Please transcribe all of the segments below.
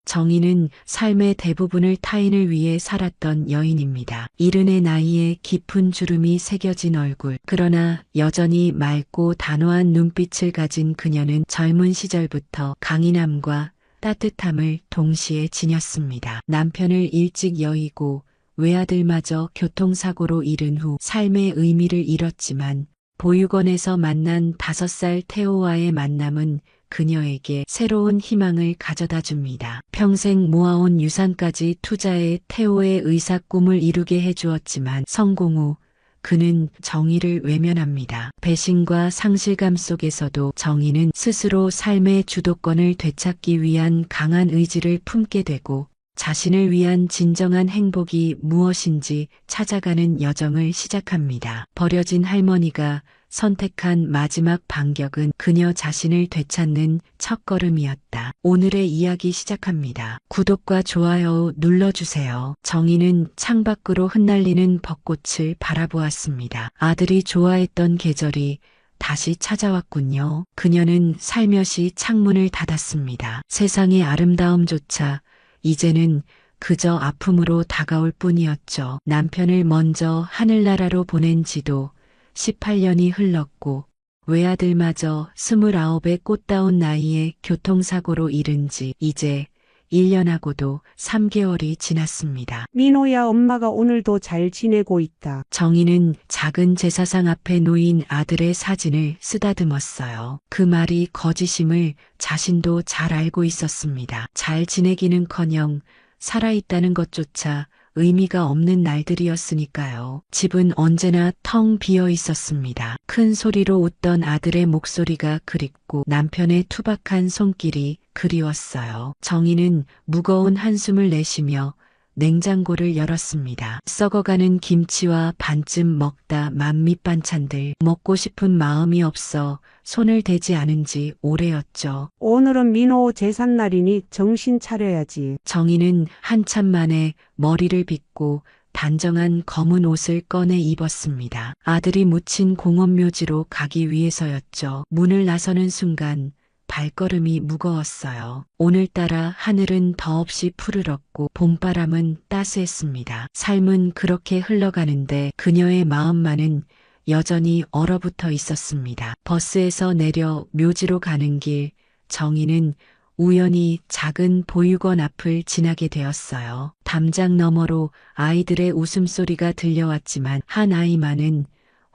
정희는 삶의 대부분을 타인을 위해 살았던 여인입니다. 이른의 나이에 깊은 주름이 새겨진 얼굴, 그러나 여전히 맑고 단호한 눈빛을 가진 그녀는 젊은 시절부터 강인함과 따뜻함을 동시에 지녔습니다. 남편을 일찍 여의고 외아들마저 교통사고로 잃은 후 삶의 의미를 잃었지만 보육원에서 만난 5살 태호와의 만남은 그녀에게 새로운 희망을 가져다 줍니다. 평생 모아온 유산까지 투자해 태호의 의사 꿈을 이루게 해주었지만 성공 후 그는 정의를 외면합니다. 배신과 상실감 속에서도 정의는 스스로 삶의 주도권을 되찾기 위한 강한 의지를 품게 되고 자신을 위한 진정한 행복이 무엇인지 찾아가는 여정을 시작합니다. 버려진 할머니가 선택한 마지막 반격은 그녀 자신을 되찾는 첫걸음이었다. 오늘의 이야기 시작합니다. 구독과 좋아요 눌러주세요. 정희는 창밖으로 흩날리는 벚꽃을 바라보았습니다. 아들이 좋아했던 계절이 다시 찾아왔군요. 그녀는 살며시 창문을 닫았습니다. 세상의 아름다움조차 이제는 그저 아픔으로 다가올 뿐이었죠. 남편을 먼저 하늘나라로 보낸 지도 18년이 흘렀고 외아들마저 29의 꽃다운 나이에 교통사고로 잃은 지 이제 1년하고도 3개월이 지났습니다. 민호야, 엄마가 오늘도 잘 지내고 있다. 정희는 작은 제사상 앞에 놓인 아들의 사진을 쓰다듬었어요. 그 말이 거짓임을 자신도 잘 알고 있었습니다. 잘 지내기는커녕 살아있다는 것조차 의미가 없는 날들이었으니까요. 집은 언제나 텅 비어 있었습니다. 큰 소리로 웃던 아들의 목소리가 그립고 남편의 투박한 손길이 그리웠어요. 정희는 무거운 한숨을 내쉬며 냉장고를 열었습니다. 썩어가는 김치와 반쯤 먹다 만 밑반찬들, 먹고 싶은 마음이 없어 손을 대지 않은 지 오래였죠. 오늘은 민호 제삿날이니 정신 차려야지. 정희는 한참 만에 머리를 빗고 단정한 검은 옷을 꺼내 입었습니다. 아들이 묻힌 공원묘지로 가기 위해서였죠. 문을 나서는 순간 발걸음이 무거웠어요. 오늘따라 하늘은 더없이 푸르렀고 봄바람은 따스했습니다. 삶은 그렇게 흘러가는데 그녀의 마음만은 여전히 얼어붙어 있었습니다. 버스에서 내려 묘지로 가는 길, 정희는 우연히 작은 보육원 앞을 지나게 되었어요. 담장 너머로 아이들의 웃음소리가 들려왔지만 한 아이만은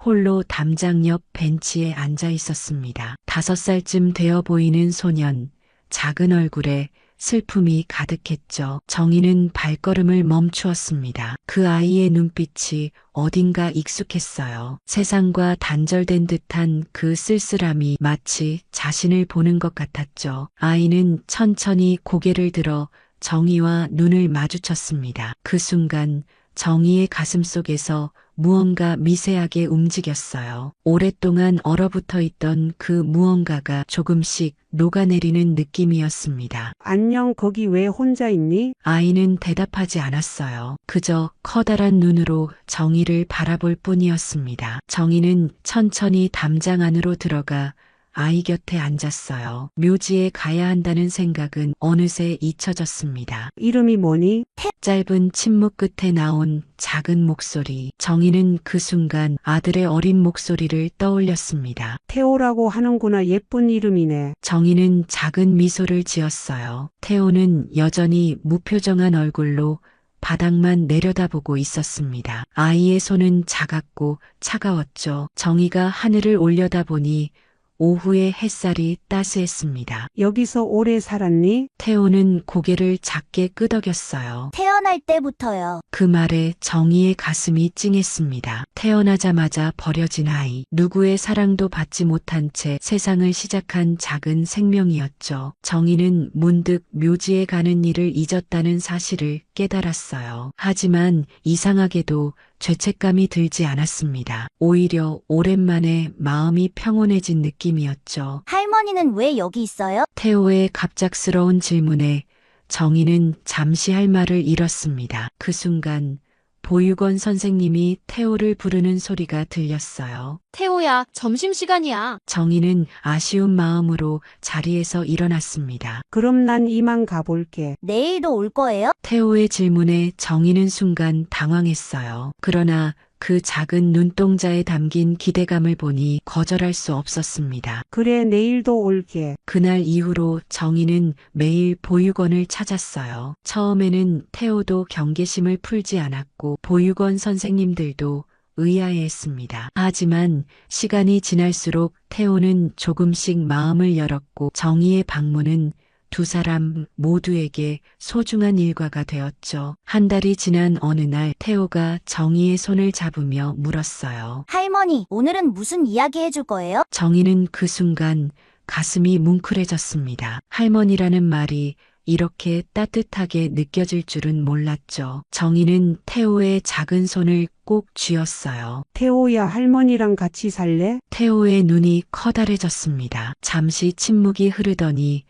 홀로 담장 옆 벤치에 앉아 있었습니다. 5살쯤 되어 보이는 소년, 작은 얼굴에 슬픔이 가득했죠. 정희는 발걸음을 멈추었습니다. 그 아이의 눈빛이 어딘가 익숙했어요. 세상과 단절된 듯한 그 쓸쓸함이 마치 자신을 보는 것 같았죠. 아이는 천천히 고개를 들어 정희와 눈을 마주쳤습니다. 그 순간 정희의 가슴 속에서 무언가 미세하게 움직였어요. 오랫동안 얼어붙어 있던 그 무언가가 조금씩 녹아내리는 느낌이었습니다. 안녕, 거기 왜 혼자 있니? 아이는 대답하지 않았어요. 그저 커다란 눈으로 정희를 바라볼 뿐이었습니다. 정희는 천천히 담장 안으로 들어가 아이 곁에 앉았어요. 묘지에 가야 한다는 생각은 어느새 잊혀졌습니다. 이름이 뭐니? 짧은 침묵 끝에 나온 작은 목소리. 정희는 그 순간 아들의 어린 목소리를 떠올렸습니다. 태호라고 하는구나. 예쁜 이름이네. 정희는 작은 미소를 지었어요. 태호는 여전히 무표정한 얼굴로 바닥만 내려다보고 있었습니다. 아이의 손은 작았고 차가웠죠. 정희가 하늘을 올려다보니 오후의 햇살이 따스했습니다. 여기서 오래 살았니? 태호는 고개를 작게 끄덕였어요. 태어날 때부터요. 그 말에 정희의 가슴이 찡했습니다. 태어나자마자 버려진 아이, 누구의 사랑도 받지 못한 채 세상을 시작한 작은 생명이었죠. 정희는 문득 묘지에 가는 일을 잊었다는 사실을 깨달았어요. 하지만 이상하게도 죄책감이 들지 않았습니다. 오히려 오랜만에 마음이 평온해진 느낌이었죠. 할머니는 왜 여기 있어요? 태호의 갑작스러운 질문에 정희는 잠시 할 말을 잃었습니다. 그 순간 보육원 선생님이 태호를 부르는 소리가 들렸어요. 태호야, 점심시간이야. 정희는 아쉬운 마음으로 자리에서 일어났습니다. 그럼 난 이만 가볼게. 내일도 올 거예요? 태호의 질문에 정희는 순간 당황했어요. 그러나 그 작은 눈동자에 담긴 기대감을 보니 거절할 수 없었습니다. 그래, 내일도 올게. 그날 이후로 정희는 매일 보육원을 찾았어요. 처음에는 태호도 경계심을 풀지 않았고 보육원 선생님들도 의아해했습니다. 하지만 시간이 지날수록 태호는 조금씩 마음을 열었고 정희의 방문은 두 사람 모두에게 소중한 일과가 되었죠. 한 달이 지난 어느 날 태호가 정희의 손을 잡으며 물었어요. 할머니, 오늘은 무슨 이야기 해줄 거예요? 정희는 그 순간 가슴이 뭉클해졌습니다. 할머니라는 말이 이렇게 따뜻하게 느껴질 줄은 몰랐죠. 정희는 태호의 작은 손을 꼭 쥐었어요. 태호야, 할머니랑 같이 살래? 태호의 눈이 커다래졌습니다. 잠시 침묵이 흐르더니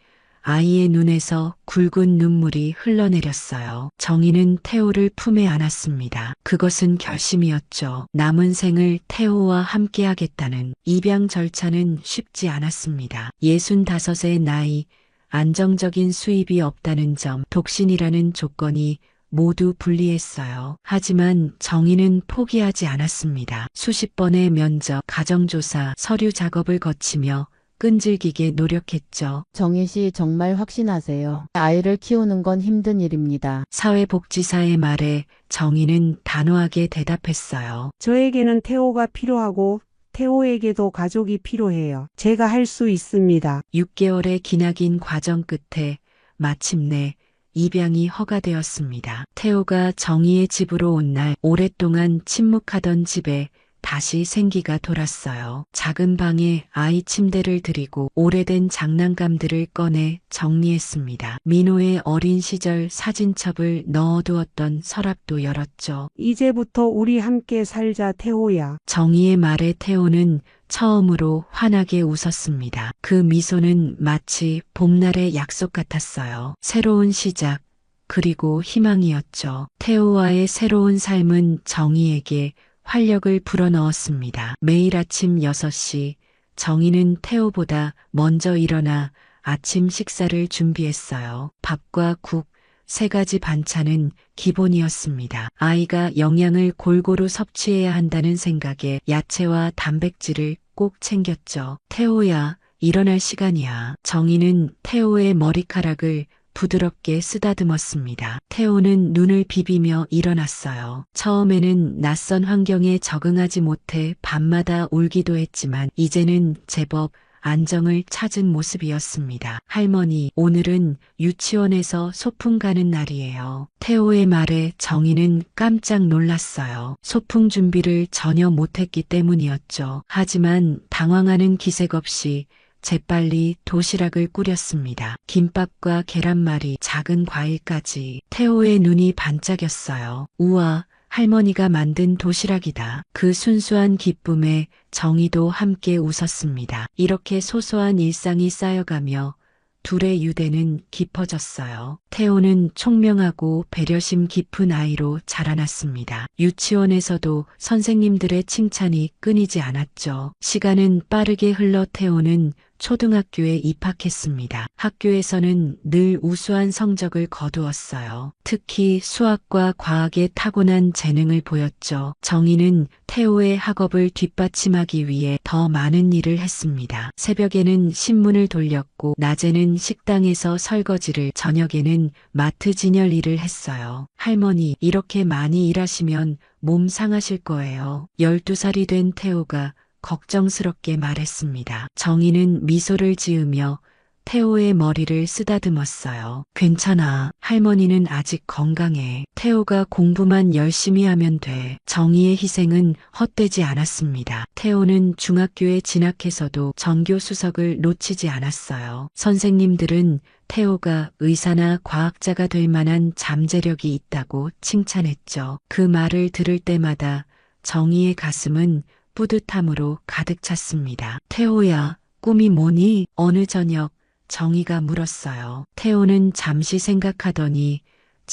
아이의 눈에서 굵은 눈물이 흘러내렸어요. 정희는 태호를 품에 안았습니다. 그것은 결심이었죠. 남은 생을 태호와 함께하겠다는. 입양 절차는 쉽지 않았습니다. 65의 나이, 안정적인 수입이 없다는 점, 독신이라는 조건이 모두 불리했어요. 하지만 정희는 포기하지 않았습니다. 수십 번의 면접, 가정조사, 서류 작업을 거치며 끈질기게 노력했죠. 정희 씨 정말 확신하세요? 아이를 키우는 건 힘든 일입니다. 사회복지사의 말에 정희는 단호하게 대답했어요. 저에게는 태호가 필요하고 태호에게도 가족이 필요해요. 제가 할 수 있습니다. 6개월의 기나긴 과정 끝에 마침내 입양이 허가되었습니다. 태호가 정희의 집으로 온 날 오랫동안 침묵하던 집에 다시 생기가 돌았어요. 작은 방에 아이 침대를 들이고 오래된 장난감들을 꺼내 정리했습니다. 민호의 어린 시절 사진첩을 넣어두었던 서랍도 열었죠. 이제부터 우리 함께 살자, 태호야. 정희의 말에 태호는 처음으로 환하게 웃었습니다. 그 미소는 마치 봄날의 약속 같았어요. 새로운 시작, 그리고 희망이었죠. 태호와의 새로운 삶은 정희에게 활력을 불어넣었습니다. 매일 아침 6시 정희는 태호보다 먼저 일어나 아침 식사를 준비했어요. 밥과 국, 3가지 반찬은 기본이었습니다. 아이가 영양을 골고루 섭취해야 한다는 생각에 야채와 단백질을 꼭 챙겼죠. 태호야, 일어날 시간이야. 정희는 태호의 머리카락을 부드럽게 쓰다듬었습니다. 태호는 눈을 비비며 일어났어요. 처음에는 낯선 환경에 적응하지 못해 밤마다 울기도 했지만 이제는 제법 안정을 찾은 모습이었습니다. 할머니, 오늘은 유치원에서 소풍 가는 날이에요. 태호의 말에 정희는 깜짝 놀랐어요. 소풍 준비를 전혀 못했기 때문이었죠. 하지만 당황하는 기색 없이 재빨리 도시락을 꾸렸습니다. 김밥과 계란말이, 작은 과일까지. 태호의 눈이 반짝였어요. 우와, 할머니가 만든 도시락이다. 그 순수한 기쁨에 정희도 함께 웃었습니다. 이렇게 소소한 일상이 쌓여가며 둘의 유대는 깊어졌어요. 태호는 총명하고 배려심 깊은 아이로 자라났습니다. 유치원에서도 선생님들의 칭찬이 끊이지 않았죠. 시간은 빠르게 흘러 태호는 초등학교에 입학했습니다. 학교에서는 늘 우수한 성적을 거두었어요. 특히 수학과 과학에 타고난 재능을 보였죠. 정희는 태호의 학업을 뒷받침하기 위해 더 많은 일을 했습니다. 새벽에는 신문을 돌렸고 낮에는 식당에서 설거지를, 저녁에는 마트 진열 일을 했어요. 할머니, 이렇게 많이 일하시면 몸 상하실 거예요. 12살이 된 태호가 걱정스럽게 말했습니다. 정희는 미소를 지으며 태호의 머리를 쓰다듬었어요. 괜찮아. 할머니는 아직 건강해. 태호가 공부만 열심히 하면 돼. 정희의 희생은 헛되지 않았습니다. 태호는 중학교에 진학해서도 전교 수석을 놓치지 않았어요. 선생님들은 태호가 의사나 과학자가 될 만한 잠재력이 있다고 칭찬했죠. 그 말을 들을 때마다 정희의 가슴은 뿌듯함으로 가득 찼습니다. 태호야, 꿈이 뭐니? 어느 저녁 정희가 물었어요. 태호는 잠시 생각하더니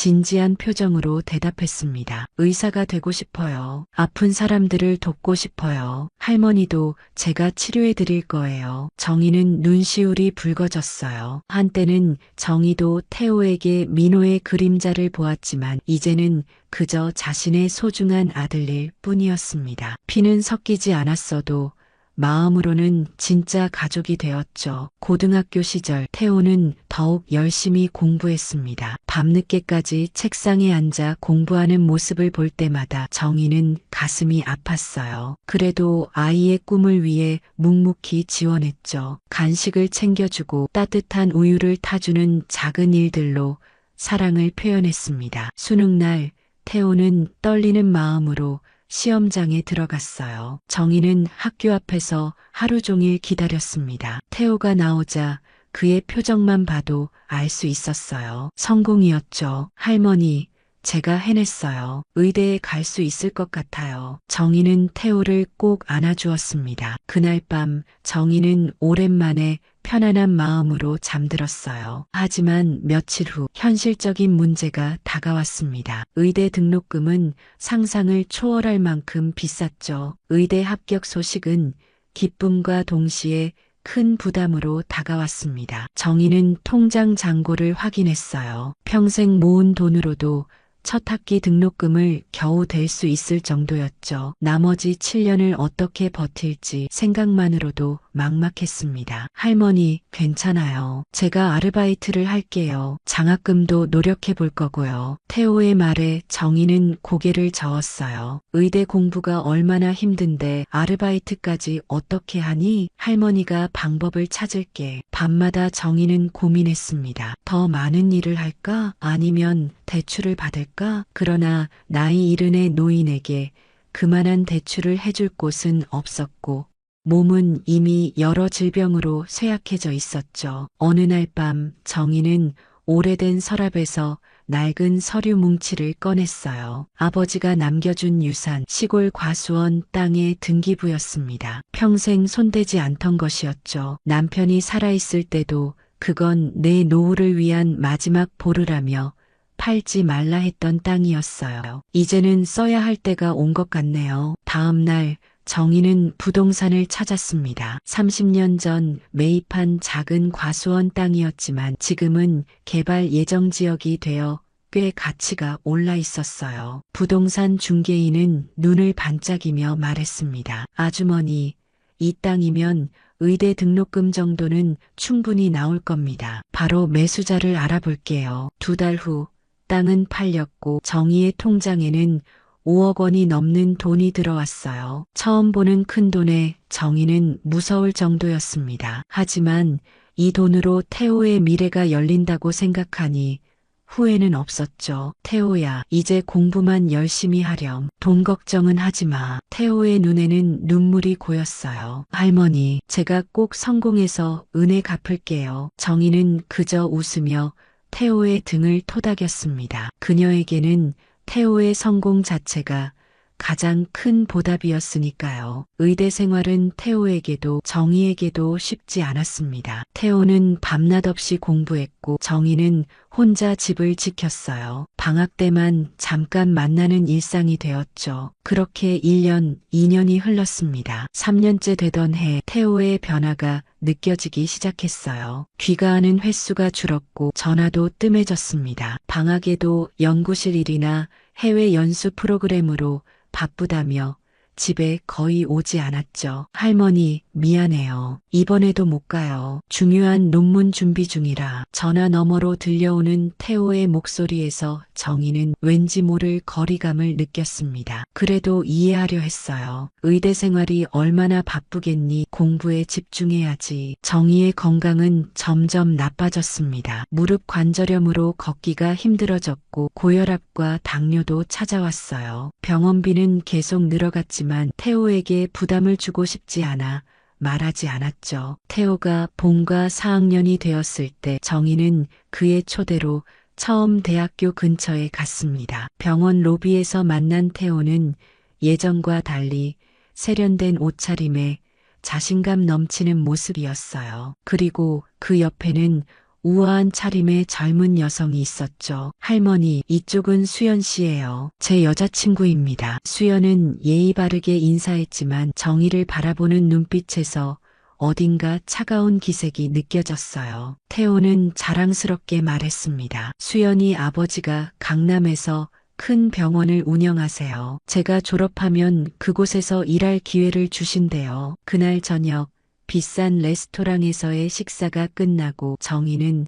진지한 표정으로 대답했습니다. 의사가 되고 싶어요. 아픈 사람들을 돕고 싶어요. 할머니도 제가 치료해 드릴 거예요. 정희는 눈시울이 붉어졌어요. 한때는 정희도 태호에게 민호의 그림자를 보았지만 이제는 그저 자신의 소중한 아들일 뿐이었습니다. 피는 섞이지 않았어도 마음으로는 진짜 가족이 되었죠. 고등학교 시절 태호는 더욱 열심히 공부했습니다. 밤늦게까지 책상에 앉아 공부하는 모습을 볼 때마다 정희는 가슴이 아팠어요. 그래도 아이의 꿈을 위해 묵묵히 지원했죠. 간식을 챙겨주고 따뜻한 우유를 타주는 작은 일들로 사랑을 표현했습니다. 수능날 태호는 떨리는 마음으로 시험장에 들어갔어요. 정희는 학교 앞에서 하루 종일 기다렸습니다. 태호가 나오자 그의 표정만 봐도 알 수 있었어요. 성공이었죠. 할머니, 제가 해냈어요. 의대에 갈 수 있을 것 같아요. 정희는 태호를 꼭 안아주었습니다. 그날 밤 정희는 오랜만에 편안한 마음으로 잠들었어요. 하지만 며칠 후 현실적인 문제가 다가왔습니다. 의대 등록금은 상상을 초월할 만큼 비쌌죠. 의대 합격 소식은 기쁨과 동시에 큰 부담으로 다가왔습니다. 정희는 통장 잔고를 확인했어요. 평생 모은 돈으로도 첫 학기 등록금을 겨우 댈 수 있을 정도였죠. 나머지 7년을 어떻게 버틸지 생각만으로도 막막했습니다. 할머니, 괜찮아요. 제가 아르바이트를 할게요. 장학금도 노력해 볼 거고요. 태호의 말에 정희는 고개를 저었어요. 의대 공부가 얼마나 힘든데 아르바이트까지 어떻게 하니? 할머니가 방법을 찾을게. 밤마다 정희는 고민했습니다. 더 많은 일을 할까? 아니면 대출을 받을까? 그러나 나이 70의 노인에게 그만한 대출을 해줄 곳은 없었고 몸은 이미 여러 질병으로 쇠약해져 있었죠. 어느 날 밤 정희는 오래된 서랍에서 낡은 서류 뭉치를 꺼냈어요. 아버지가 남겨준 유산, 시골 과수원 땅의 등기부였습니다. 평생 손대지 않던 것이었죠. 남편이 살아있을 때도 그건 내 노후를 위한 마지막 보루라며 팔지 말라 했던 땅이었어요. 이제는 써야 할 때가 온 것 같네요. 다음 날 정희는 부동산을 찾았습니다. 30년 전 매입한 작은 과수원 땅이었지만 지금은 개발 예정 지역이 되어 꽤 가치가 올라 있었어요. 부동산 중개인은 눈을 반짝이며 말했습니다. 아주머니, 이 땅이면 의대 등록금 정도는 충분히 나올 겁니다. 바로 매수자를 알아볼게요. 2달 후 땅은 팔렸고 정희의 통장에는 5억 원이 넘는 돈이 들어왔어요. 처음 보는 큰 돈에 정희는 무서울 정도였습니다. 하지만 이 돈으로 태호의 미래가 열린다고 생각하니 후회는 없었죠. 태호야, 이제 공부만 열심히 하렴. 돈 걱정은 하지 마. 태호의 눈에는 눈물이 고였어요. 할머니, 제가 꼭 성공해서 은혜 갚을게요. 정희는 그저 웃으며 태호의 등을 토닥였습니다. 그녀에게는 태호의 성공 자체가 가장 큰 보답이었으니까요. 의대 생활은 태호에게도 정희에게도 쉽지 않았습니다. 태호는 밤낮 없이 공부했고 정희는 혼자 집을 지켰어요. 방학 때만 잠깐 만나는 일상이 되었죠. 그렇게 1년, 2년이 흘렀습니다. 3년째 되던 해 태호의 변화가 느껴지기 시작했어요. 귀가하는 횟수가 줄었고 전화도 뜸해졌습니다. 방학에도 연구실 일이나 해외 연수 프로그램으로 바쁘다며 집에 거의 오지 않았죠. 할머니, 미안해요. 이번에도 못 가요. 중요한 논문 준비 중이라. 전화 너머로 들려오는 태호의 목소리에서 정희는 왠지 모를 거리감을 느꼈습니다. 그래도 이해하려 했어요. 의대 생활이 얼마나 바쁘겠니? 공부에 집중해야지. 정희의 건강은 점점 나빠졌습니다. 무릎 관절염으로 걷기가 힘들어졌고 고혈압과 당뇨도 찾아왔어요. 병원비는 계속 늘어갔지만 태호에게 부담을 주고 싶지 않아 말하지 않았죠. 태호가 본과 4학년이 되었을 때 정희는 그의 초대로 처음 대학교 근처에 갔습니다. 병원 로비에서 만난 태호는 예전과 달리 세련된 옷차림에 자신감 넘치는 모습이었어요. 그리고 그 옆에는 우아한 차림의 젊은 여성이 있었죠. 할머니, 이쪽은 수연 씨예요. 제 여자친구입니다. 수연은 예의 바르게 인사했지만 정희를 바라보는 눈빛에서 어딘가 차가운 기색이 느껴졌어요. 태호는 자랑스럽게 말했습니다. 수연이 아버지가 강남에서 큰 병원을 운영하세요. 제가 졸업하면 그곳에서 일할 기회를 주신대요. 그날 저녁 비싼 레스토랑에서의 식사가 끝나고 정희는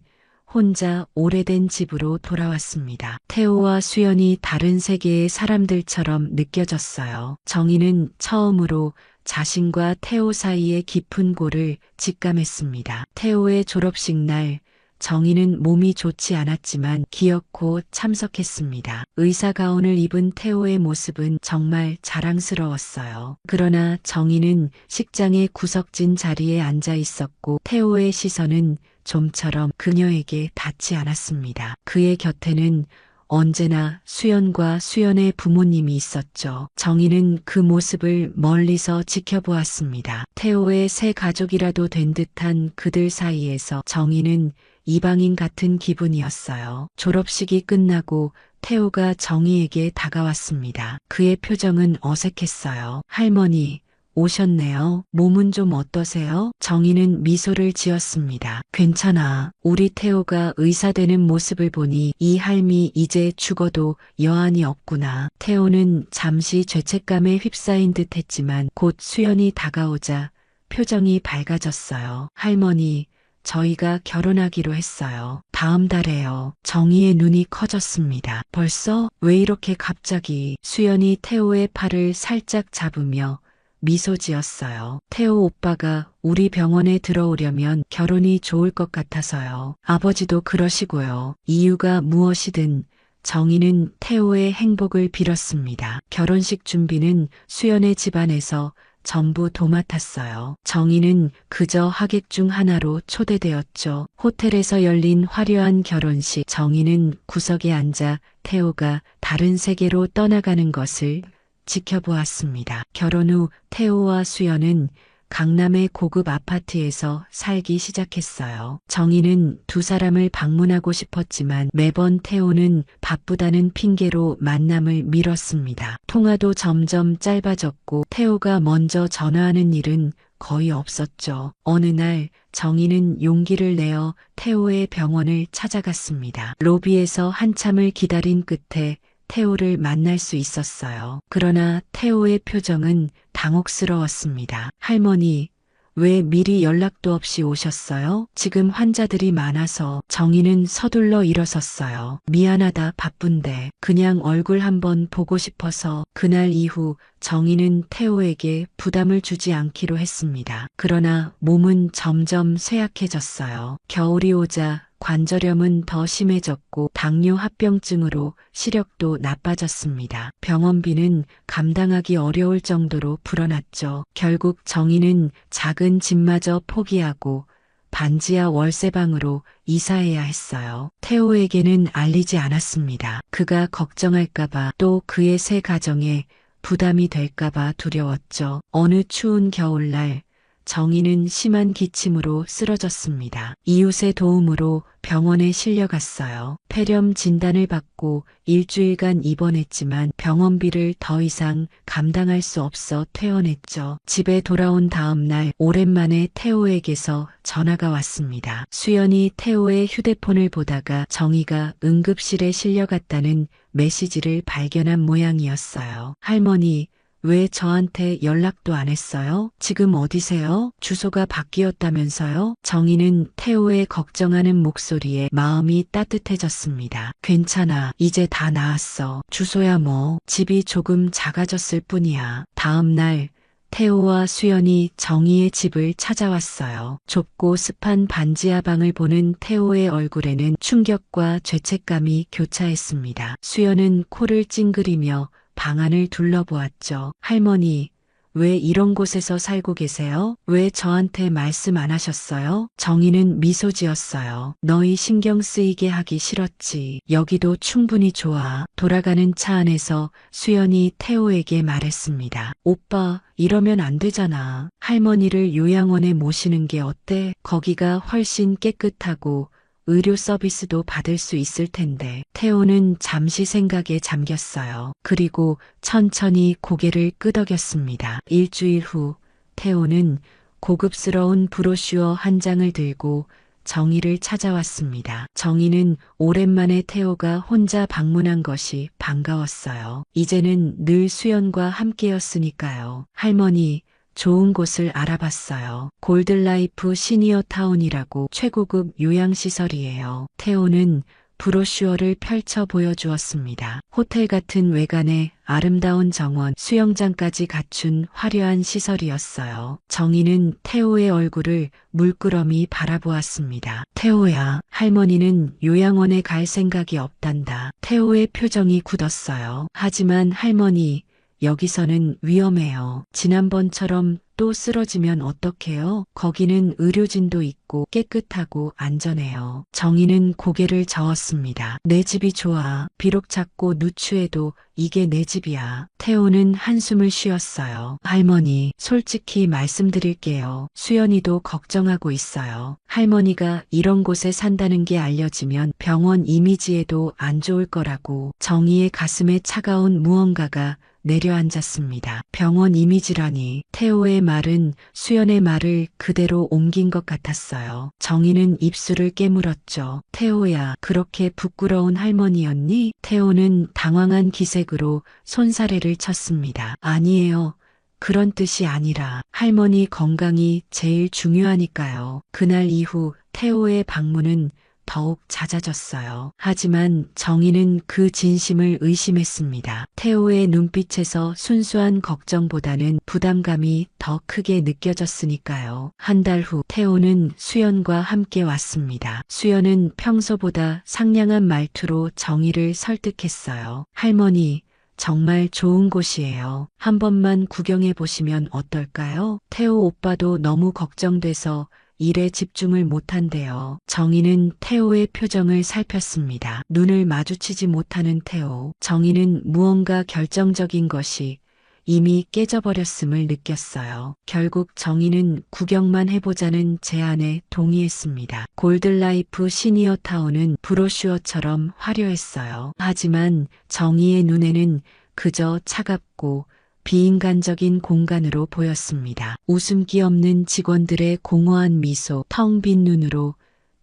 혼자 오래된 집으로 돌아왔습니다. 태호와 수연이 다른 세계의 사람들처럼 느껴졌어요. 정희는 처음으로 자신과 태호 사이의 깊은 골을 직감했습니다. 태호의 졸업식 날 정희는 몸이 좋지 않았지만 기어코 참석했습니다. 의사 가운을 입은 태호의 모습은 정말 자랑스러웠어요. 그러나 정희는 식장의 구석진 자리에 앉아 있었고 태호의 시선은 좀처럼 그녀에게 닿지 않았습니다. 그의 곁에는 언제나 수연과 수연의 부모님이 있었죠. 정희는 그 모습을 멀리서 지켜보았습니다. 태호의 새 가족이라도 된 듯한 그들 사이에서 정희는 이방인 같은 기분이었어요. 졸업식이 끝나고 태호가 정희에게 다가왔습니다. 그의 표정은 어색했어요. 할머니, 오셨네요. 몸은 좀 어떠세요? 정희는 미소를 지었습니다. 괜찮아. 우리 태호가 의사 되는 모습을 보니 이 할미 이제 죽어도 여한이 없구나. 태호는 잠시 죄책감에 휩싸인 듯 했지만 곧 수연이 다가오자 표정이 밝아졌어요. 할머니, 저희가 결혼하기로 했어요. 다음 달에요. 정희의 눈이 커졌습니다. 벌써? 왜 이렇게 갑자기? 수연이 태호의 팔을 살짝 잡으며 미소 지었어요. 태호 오빠가 우리 병원에 들어오려면 결혼이 좋을 것 같아서요. 아버지도 그러시고요. 이유가 무엇이든 정희는 태호의 행복을 빌었습니다. 결혼식 준비는 수연의 집안에서 전부 도맡았어요. 정희는 그저 하객 중 하나로 초대되었죠. 호텔에서 열린 화려한 결혼식. 정희는 구석에 앉아 태호가 다른 세계로 떠나가는 것을 지켜보았습니다. 결혼 후 태호와 수연은 강남의 고급 아파트에서 살기 시작했어요. 정희는 두 사람을 방문하고 싶었지만 매번 태호는 바쁘다는 핑계로 만남을 미뤘습니다. 통화도 점점 짧아졌고 태호가 먼저 전화하는 일은 거의 없었죠. 어느 날 정희는 용기를 내어 태호의 병원을 찾아갔습니다. 로비에서 한참을 기다린 끝에 태호를 만날 수 있었어요. 그러나 태호의 표정은 당혹스러웠습니다. 할머니, 왜 미리 연락도 없이 오셨어요? 지금 환자들이 많아서. 정희는 서둘러 일어섰어요. 미안하다, 바쁜데. 그냥 얼굴 한번 보고 싶어서. 그날 이후 정희는 태호에게 부담을 주지 않기로 했습니다. 그러나 몸은 점점 쇠약해졌어요. 겨울이 오자 관절염은 더 심해졌고 당뇨 합병증으로 시력도 나빠졌습니다. 병원비는 감당하기 어려울 정도로 불어났죠. 결국 정희는 작은 집마저 포기하고 반지하 월세방으로 이사해야 했어요. 태호에게는 알리지 않았습니다. 그가 걱정할까봐 또 그의 새 가정에 부담이 될까봐 두려웠죠. 어느 추운 겨울날 정희는 심한 기침으로 쓰러졌습니다. 이웃의 도움으로 병원에 실려갔어요. 폐렴 진단을 받고 일주일간 입원했지만 병원비를 더 이상 감당할 수 없어 퇴원했죠. 집에 돌아온 다음 날 오랜만에 태호에게서 전화가 왔습니다. 수연이 태호의 휴대폰을 보다가 정희가 응급실에 실려갔다는 메시지를 발견한 모양이었어요. 할머니, 왜 저한테 연락도 안 했어요? 지금 어디세요? 주소가 바뀌었다면서요? 정희는 태호의 걱정하는 목소리에 마음이 따뜻해졌습니다. 괜찮아. 이제 다 나았어. 주소야 뭐. 집이 조금 작아졌을 뿐이야. 다음 날 태호와 수연이 정희의 집을 찾아왔어요. 좁고 습한 반지하 방을 보는 태호의 얼굴에는 충격과 죄책감이 교차했습니다. 수연은 코를 찡그리며 방 안을 둘러보았죠. 할머니, 왜 이런 곳에서 살고 계세요? 왜 저한테 말씀 안 하셨어요? 정희는 미소 지었어요. 너희 신경 쓰이게 하기 싫었지. 여기도 충분히 좋아. 돌아가는 차 안에서 수연이 태호에게 말했습니다. 오빠, 이러면 안 되잖아. 할머니를 요양원에 모시는 게 어때? 거기가 훨씬 깨끗하고 의료 서비스도 받을 수 있을 텐데. 태호는 잠시 생각에 잠겼어요. 그리고 천천히 고개를 끄덕였습니다. 일주일 후 태호는 고급스러운 브로슈어 한 장을 들고 정희를 찾아왔습니다. 정희는 오랜만에 태호가 혼자 방문한 것이 반가웠어요. 이제는 늘 수연과 함께였으니까요. 할머니, 좋은 곳을 알아봤어요. 골든라이프 시니어 타운이라고 최고급 요양시설이에요. 태호는 브로슈어를 펼쳐 보여주었습니다. 호텔 같은 외관에 아름다운 정원, 수영장까지 갖춘 화려한 시설이었어요. 정희는 태호의 얼굴을 물끄러미 바라보았습니다. 태호야, 할머니는 요양원에 갈 생각이 없단다. 태호의 표정이 굳었어요. 하지만 할머니, 여기서는 위험해요. 지난번처럼 또 쓰러지면 어떡해요? 거기는 의료진도 있고 깨끗하고 안전해요. 정희는 고개를 저었습니다. 내 집이 좋아. 비록 작고 누추해도 이게 내 집이야. 태호는 한숨을 쉬었어요. 할머니, 솔직히 말씀드릴게요. 수연이도 걱정하고 있어요. 할머니가 이런 곳에 산다는 게 알려지면 병원 이미지에도 안 좋을 거라고. 정희의 가슴에 차가운 무언가가 내려앉았습니다. 병원 이미지라니. 태호의 말은 수연의 말을 그대로 옮긴 것 같았어요. 정희는 입술을 깨물었죠. 태호야, 그렇게 부끄러운 할머니였니? 태호는 당황한 기색으로 손사래를 쳤습니다. 아니에요. 그런 뜻이 아니라 할머니 건강이 제일 중요하니까요. 그날 이후 태호의 방문은 더욱 잦아졌어요. 하지만 정희는 그 진심을 의심했습니다. 태호의 눈빛에서 순수한 걱정보다는 부담감이 더 크게 느껴졌으니까요. 한 달 후 태호는 수연과 함께 왔습니다. 수연은 평소보다 상냥한 말투로 정희를 설득했어요. 할머니, 정말 좋은 곳이에요. 한 번만 구경해 보시면 어떨까요? 태호 오빠도 너무 걱정돼서 일에 집중을 못한대요. 정희는 태호의 표정을 살폈습니다. 눈을 마주치지 못하는 태호. 정희는 무언가 결정적인 것이 이미 깨져버렸음을 느꼈어요. 결국 정희는 구경만 해보자는 제안에 동의했습니다. 골든라이프 시니어 타운은 브로슈어처럼 화려했어요. 하지만 정희의 눈에는 그저 차갑고 비인간적인 공간으로 보였습니다. 웃음기 없는 직원들의 공허한 미소, 텅 빈 눈으로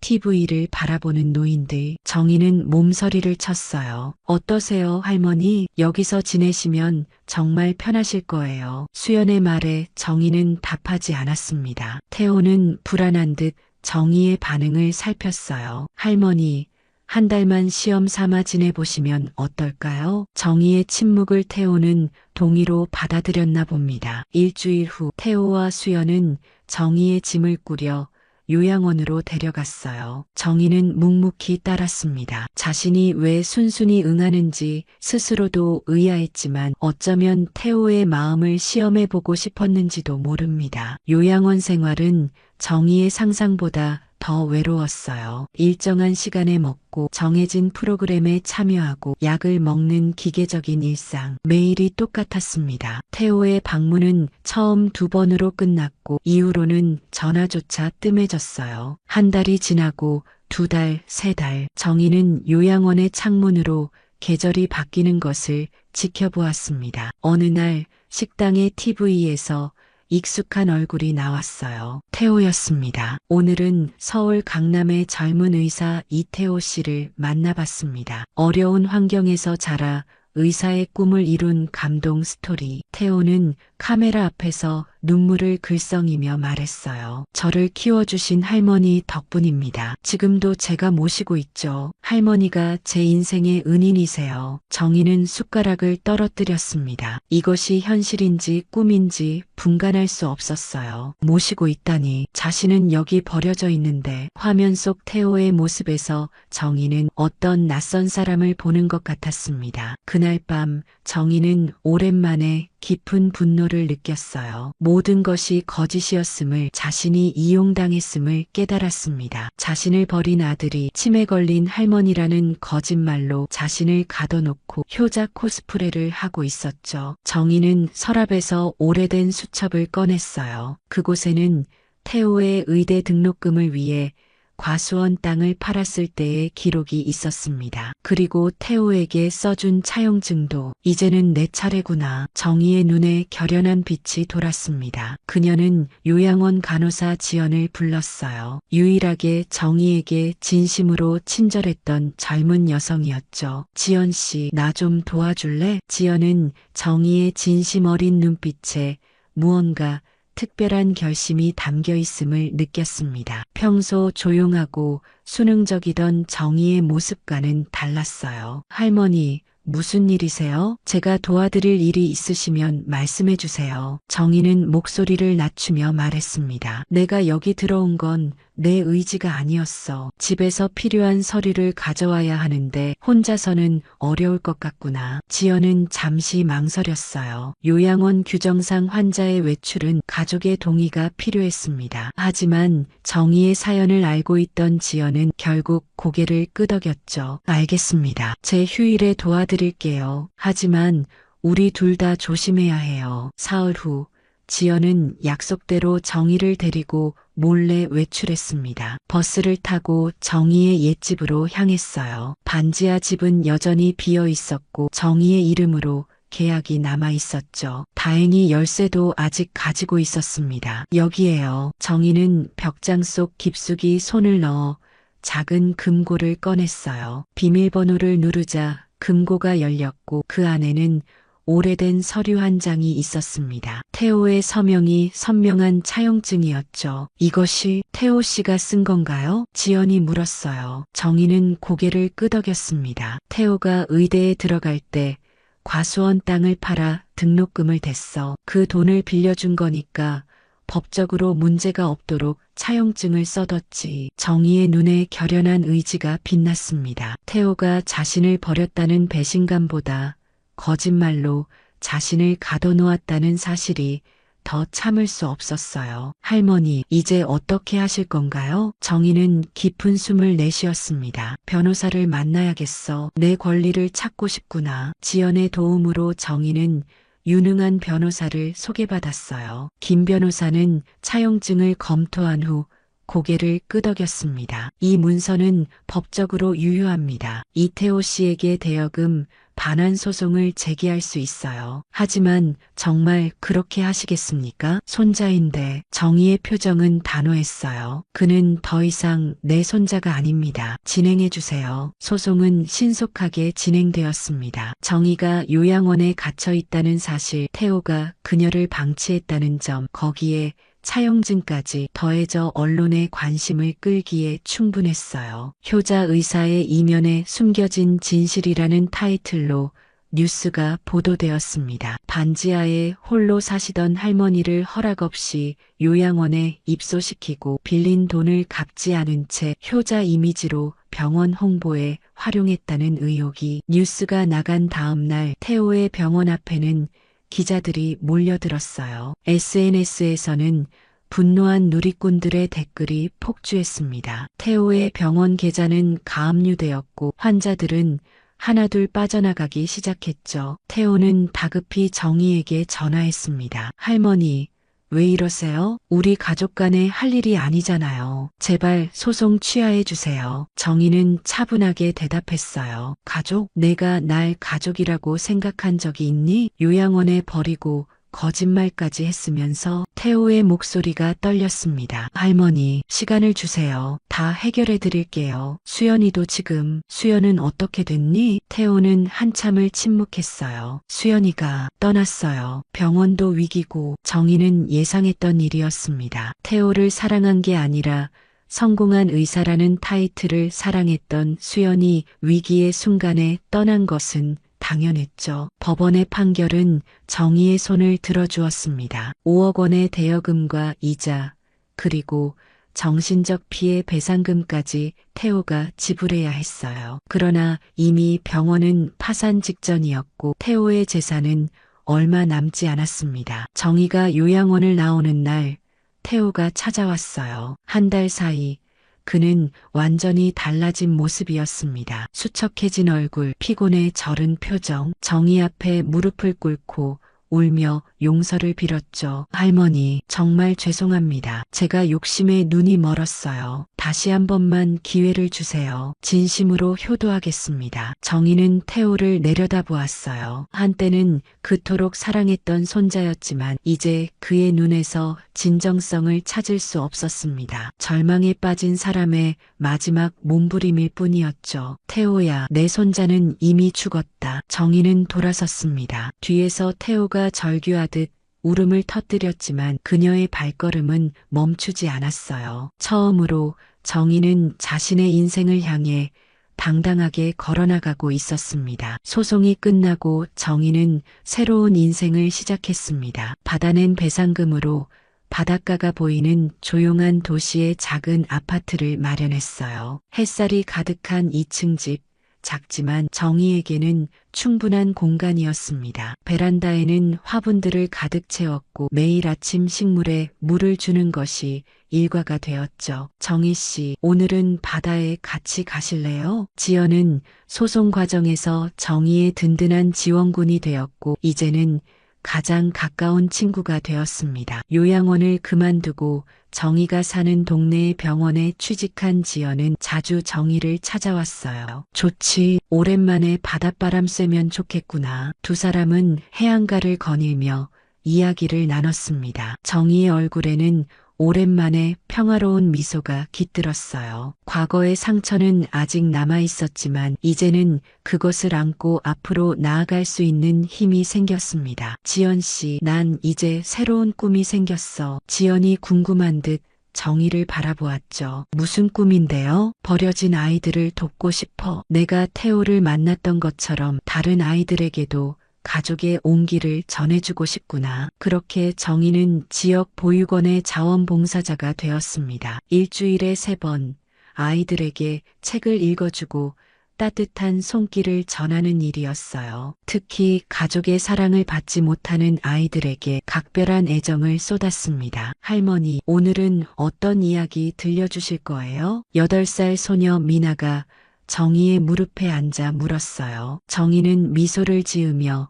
TV를 바라보는 노인들. 정희는 몸서리를 쳤어요. 어떠세요, 할머니? 여기서 지내시면 정말 편하실 거예요. 수연의 말에 정희는 답하지 않았습니다. 태호는 불안한 듯 정희의 반응을 살폈어요. 할머니, 한 달만 시험 삼아 지내보시면 어떨까요? 정희의 침묵을 태호는 동의로 받아들였나 봅니다. 일주일 후 태호와 수연은 정희의 짐을 꾸려 요양원으로 데려갔어요. 정희는 묵묵히 따랐습니다. 자신이 왜 순순히 응하는지 스스로도 의아했지만 어쩌면 태호의 마음을 시험해보고 싶었는지도 모릅니다. 요양원 생활은 정희의 상상보다 더 외로웠어요. 일정한 시간에 먹고 정해진 프로그램에 참여하고 약을 먹는 기계적인 일상. 매일이 똑같았습니다. 태호의 방문은 처음 2번으로 끝났고 이후로는 전화조차 뜸해졌어요. 한 달이 지나고 2달, 3달. 정희는 요양원의 창문으로 계절이 바뀌는 것을 지켜보았습니다. 어느 날 식당의 TV에서 익숙한 얼굴이 나왔어요. 태호였습니다. 오늘은 서울 강남의 젊은 의사 이태호 씨를 만나봤습니다. 어려운 환경에서 자라 의사의 꿈을 이룬 감동 스토리. 태호는 카메라 앞에서 눈물을 글썽이며 말했어요. 저를 키워주신 할머니 덕분입니다. 지금도 제가 모시고 있죠. 할머니가 제 인생의 은인이세요. 정희는 숟가락을 떨어뜨렸습니다. 이것이 현실인지 꿈인지 분간할 수 없었어요. 모시고 있다니. 자신은 여기 버려져 있는데. 화면 속 태호의 모습에서 정희는 어떤 낯선 사람을 보는 것 같았습니다. 그날 밤 정희는 오랜만에 깊은 분노를 느꼈어요. 모든 것이 거짓이었음을, 자신이 이용당했음을 깨달았습니다. 자신을 버린 아들이 치매 걸린 할머니라는 거짓말로 자신을 가둬놓고 효자 코스프레를 하고 있었죠. 정희는 서랍에서 오래된 수첩을 꺼냈어요. 그곳에는 태호의 의대 등록금을 위해 과수원 땅을 팔았을 때의 기록이 있었습니다. 그리고 태호에게 써준 차용증도 이제는 내 차례구나. 정희의 눈에 결연한 빛이 돌았습니다. 그녀는 요양원 간호사 지연을 불렀어요. 유일하게 정희에게 진심으로 친절했던 젊은 여성이었죠. 지연 씨, 나 좀 도와줄래? 지연은 정희의 진심 어린 눈빛에 무언가 특별한 결심이 담겨 있음을 느꼈습니다. 평소 조용하고 수능적이던 정희의 모습과는 달랐어요. 할머니, 무슨 일이세요? 제가 도와드릴 일이 있으시면 말씀해 주세요. 정희는 목소리를 낮추며 말했습니다. 내가 여기 들어온 건 내 의지가 아니었어. 집에서 필요한 서류를 가져와야 하는데 혼자서는 어려울 것 같구나. 지연은 잠시 망설였어요. 요양원 규정상 환자의 외출은 가족의 동의가 필요했습니다. 하지만 정희의 사연을 알고 있던 지연은 결국 고개를 끄덕였죠. 알겠습니다. 제 휴일에 도와드릴게요. 하지만 우리 둘 다 조심해야 해요. 사흘 후 지연은 약속대로 정희를 데리고 몰래 외출했습니다. 버스를 타고 정희의 옛집으로 향했어요. 반지하 집은 여전히 비어 있었고 정희의 이름으로 계약이 남아 있었죠. 다행히 열쇠도 아직 가지고 있었습니다. 여기에요. 정희는 벽장 속 깊숙이 손을 넣어 작은 금고를 꺼냈어요. 비밀번호를 누르자 금고가 열렸고 그 안에는 오래된 서류 한 장이 있었습니다. 태호의 서명이 선명한 차용증이었죠. 이것이 태호 씨가 쓴 건가요? 지연이 물었어요. 정희는 고개를 끄덕였습니다. 태호가 의대에 들어갈 때 과수원 땅을 팔아 등록금을 댔어. 그 돈을 빌려준 거니까 법적으로 문제가 없도록 차용증을 써뒀지. 정희의 눈에 결연한 의지가 빛났습니다. 태호가 자신을 버렸다는 배신감보다 거짓말로 자신을 가둬놓았다는 사실이 더 참을 수 없었어요. 할머니, 이제 어떻게 하실 건가요? 정희는 깊은 숨을 내쉬었습니다. 변호사를 만나야겠어. 내 권리를 찾고 싶구나. 지연의 도움으로 정희는 유능한 변호사를 소개받았어요. 김 변호사는 차용증을 검토한 후 고개를 끄덕였습니다. 이 문서는 법적으로 유효합니다. 이태호 씨에게 대여금 반환 소송을 제기할 수 있어요. 하지만 정말 그렇게 하시겠습니까? 손자인데. 정희의 표정은 단호했어요. 그는 더 이상 내 손자가 아닙니다. 진행해 주세요. 소송은 신속하게 진행되었습니다. 정희가 요양원에 갇혀 있다는 사실, 태호가 그녀를 방치했다는 점, 거기에 차용증까지 더해져 언론의 관심을 끌기에 충분했어요. 효자 의사의 이면에 숨겨진 진실이라는 타이틀로 뉴스가 보도되었습니다. 반지하에 홀로 사시던 할머니를 허락 없이 요양원에 입소시키고 빌린 돈을 갚지 않은 채 효자 이미지로 병원 홍보에 활용했다는 의혹이 뉴스가 나간 다음 날 태호의 병원 앞에는 기자들이 몰려들었어요. SNS에서는 분노한 누리꾼들의 댓글이 폭주했습니다. 태호의 병원 계좌는 가압류되었고 환자들은 하나둘 빠져나가기 시작했죠. 태호는 다급히 정희에게 전화했습니다. 할머니, 왜 이러세요? 우리 가족 간에 할 일이 아니잖아요. 제발 소송 취하해 주세요. 정희는 차분하게 대답했어요. 가족? 내가 날 가족이라고 생각한 적이 있니? 요양원에 버리고 거짓말까지 했으면서. 태호의 목소리가 떨렸습니다. 할머니, 시간을 주세요. 다 해결해 드릴게요. 수연이도 지금. 수연은 어떻게 됐니? 태호는 한참을 침묵했어요. 수연이가 떠났어요. 병원도 위기고. 정희는 예상했던 일이었습니다. 태호를 사랑한 게 아니라 성공한 의사라는 타이틀을 사랑했던 수연이 위기의 순간에 떠난 것은 당연했죠. 법원의 판결은 정희의 손을 들어주었습니다. 5억 원의 대여금과 이자, 그리고 정신적 피해 배상금까지 태호가 지불해야 했어요. 그러나 이미 병원은 파산 직전이었고 태호의 재산은 얼마 남지 않았습니다. 정희가 요양원을 나오는 날 태호가 찾아왔어요. 한 달 사이 그는 완전히 달라진 모습이었습니다. 수척해진 얼굴, 피곤에 절은 표정, 정희 앞에 무릎을 꿇고 울며 용서를 빌었죠. 할머니, 정말 죄송합니다. 제가 욕심에 눈이 멀었어요. 다시 한 번만 기회를 주세요. 진심으로 효도하겠습니다. 정희는 태호를 내려다보았어요. 한때는 그토록 사랑했던 손자였지만 이제 그의 눈에서 진정성을 찾을 수 없었습니다. 절망에 빠진 사람의 마지막 몸부림일 뿐이었죠. 태호야, 내 손자는 이미 죽었다. 정희는 돌아섰습니다. 뒤에서 태호가 절규하듯 울음을 터뜨렸지만 그녀의 발걸음은 멈추지 않았어요. 처음으로 정희는 자신의 인생을 향해 당당하게 걸어나가고 있었습니다. 소송이 끝나고 정희는 새로운 인생을 시작했습니다. 받아낸 배상금으로 바닷가가 보이는 조용한 도시의 작은 아파트를 마련했어요. 햇살이 가득한 2층 집, 작지만 정희에게는 충분한 공간이었습니다. 베란다에는 화분들을 가득 채웠고 매일 아침 식물에 물을 주는 것이 일과가 되었죠. 정희 씨, 오늘은 바다에 같이 가실래요? 지연은 소송 과정에서 정희의 든든한 지원군이 되었고 이제는 가장 가까운 친구가 되었습니다. 요양원을 그만두고 정희가 사는 동네의 병원에 취직한 지연은 자주 정희를 찾아왔어요. 좋지, 오랜만에 바닷바람 쐬면 좋겠구나. 두 사람은 해안가를 거닐며 이야기를 나눴습니다. 정희의 얼굴에는 오랜만에 평화로운 미소가 깃들었어요. 과거의 상처는 아직 남아 있었지만 이제는 그것을 안고 앞으로 나아갈 수 있는 힘이 생겼습니다. 지연 씨, 난 이제 새로운 꿈이 생겼어. 지연이 궁금한 듯 정희를 바라보았죠. 무슨 꿈인데요? 버려진 아이들을 돕고 싶어. 내가 태호를 만났던 것처럼 다른 아이들에게도 가족의 온기를 전해주고 싶구나. 그렇게 정희는 지역 보육원의 자원봉사자가 되었습니다. 일주일에 3번 아이들에게 책을 읽어주고 따뜻한 손길을 전하는 일이었어요. 특히 가족의 사랑을 받지 못하는 아이들에게 각별한 애정을 쏟았습니다. 할머니, 오늘은 어떤 이야기 들려주실 거예요? 8살 소녀 미나가 정희의 무릎에 앉아 물었어요. 정희는 미소를 지으며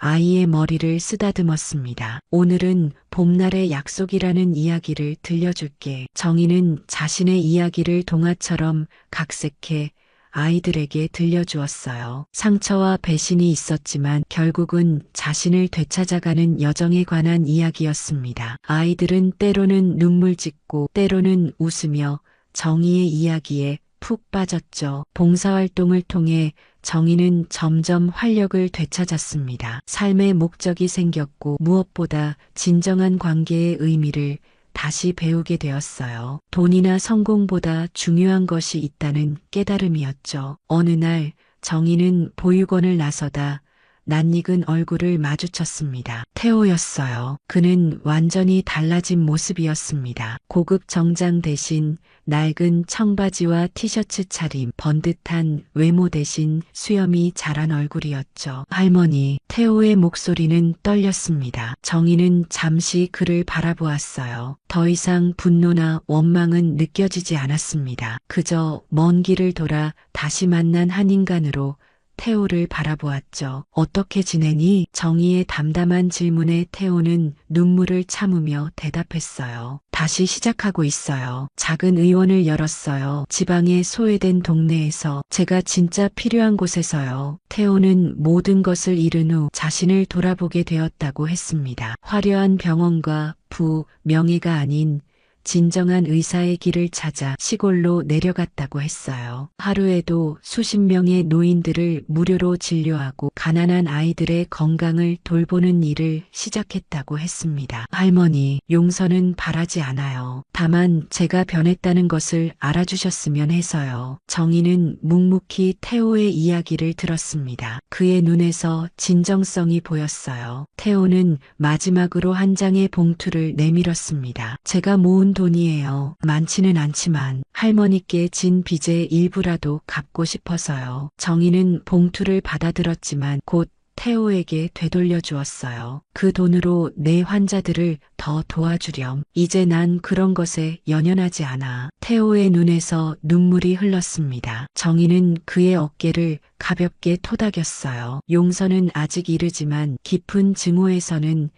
아이의 머리를 쓰다듬었습니다. 오늘은 봄날의 약속이라는 이야기를 들려줄게. 정희는 자신의 이야기를 동화처럼 각색해 아이들에게 들려주었어요. 상처와 배신이 있었지만 결국은 자신을 되찾아가는 여정에 관한 이야기였습니다. 아이들은 때로는 눈물 짓고 때로는 웃으며 정희의 이야기에 푹 빠졌죠. 봉사활동을 통해 정희는 점점 활력을 되찾았습니다. 삶의 목적이 생겼고 무엇보다 진정한 관계의 의미를 다시 배우게 되었어요. 돈이나 성공보다 중요한 것이 있다는 깨달음이었죠. 어느 날 정희는 보육원을 나서다 낯익은 얼굴을 마주쳤습니다. 태호였어요. 그는 완전히 달라진 모습이었습니다. 고급 정장 대신 낡은 청바지와 티셔츠 차림, 번듯한 외모 대신 수염이 자란 얼굴이었죠. 할머니, 태호의 목소리는 떨렸습니다. 정희는 잠시 그를 바라보았어요. 더 이상 분노나 원망은 느껴지지 않았습니다. 그저 먼 길을 돌아 다시 만난 한 인간으로 태호를 바라보았죠. 어떻게 지내니? 정희의 담담한 질문에 태호는 눈물을 참으며 대답했어요. 다시 시작하고 있어요. 작은 의원을 열었어요. 지방의 소외된 동네에서 제가 진짜 필요한 곳에서요. 태호는 모든 것을 잃은 후 자신을 돌아보게 되었다고 했습니다. 화려한 병원과 부, 명예가 아닌 진정한 의사의 길을 찾아 시골로 내려갔다고 했어요. 하루에도 수십 명의 노인들을 무료로 진료하고 가난한 아이들의 건강을 돌보는 일을 시작했다고 했습니다. 할머니, 용서는 바라지 않아요. 다만 제가 변했다는 것을 알아주셨으면 해서요. 정희는 묵묵히 태호의 이야기를 들었습니다. 그의 눈에서 진정성이 보였어요. 태호는 마지막으로 한 장의 봉투를 내밀었습니다. 제가 모은 돈이에요. 많지는 않지만 할머니께 진 빚의 일부라도 갚고 싶어서요. 정희는 봉투를 받아들었지만 곧 태호에게 되돌려 주었어요. 그 돈으로 내 환자들을 더 도와주렴. 이제 난 그런 것에 연연하지 않아. 태호의 눈에서 눈물이 흘렀습니다. 정희는 그의 어깨를 가볍게 토닥였어요. 용서는 아직 이르지만 깊은 증오에서는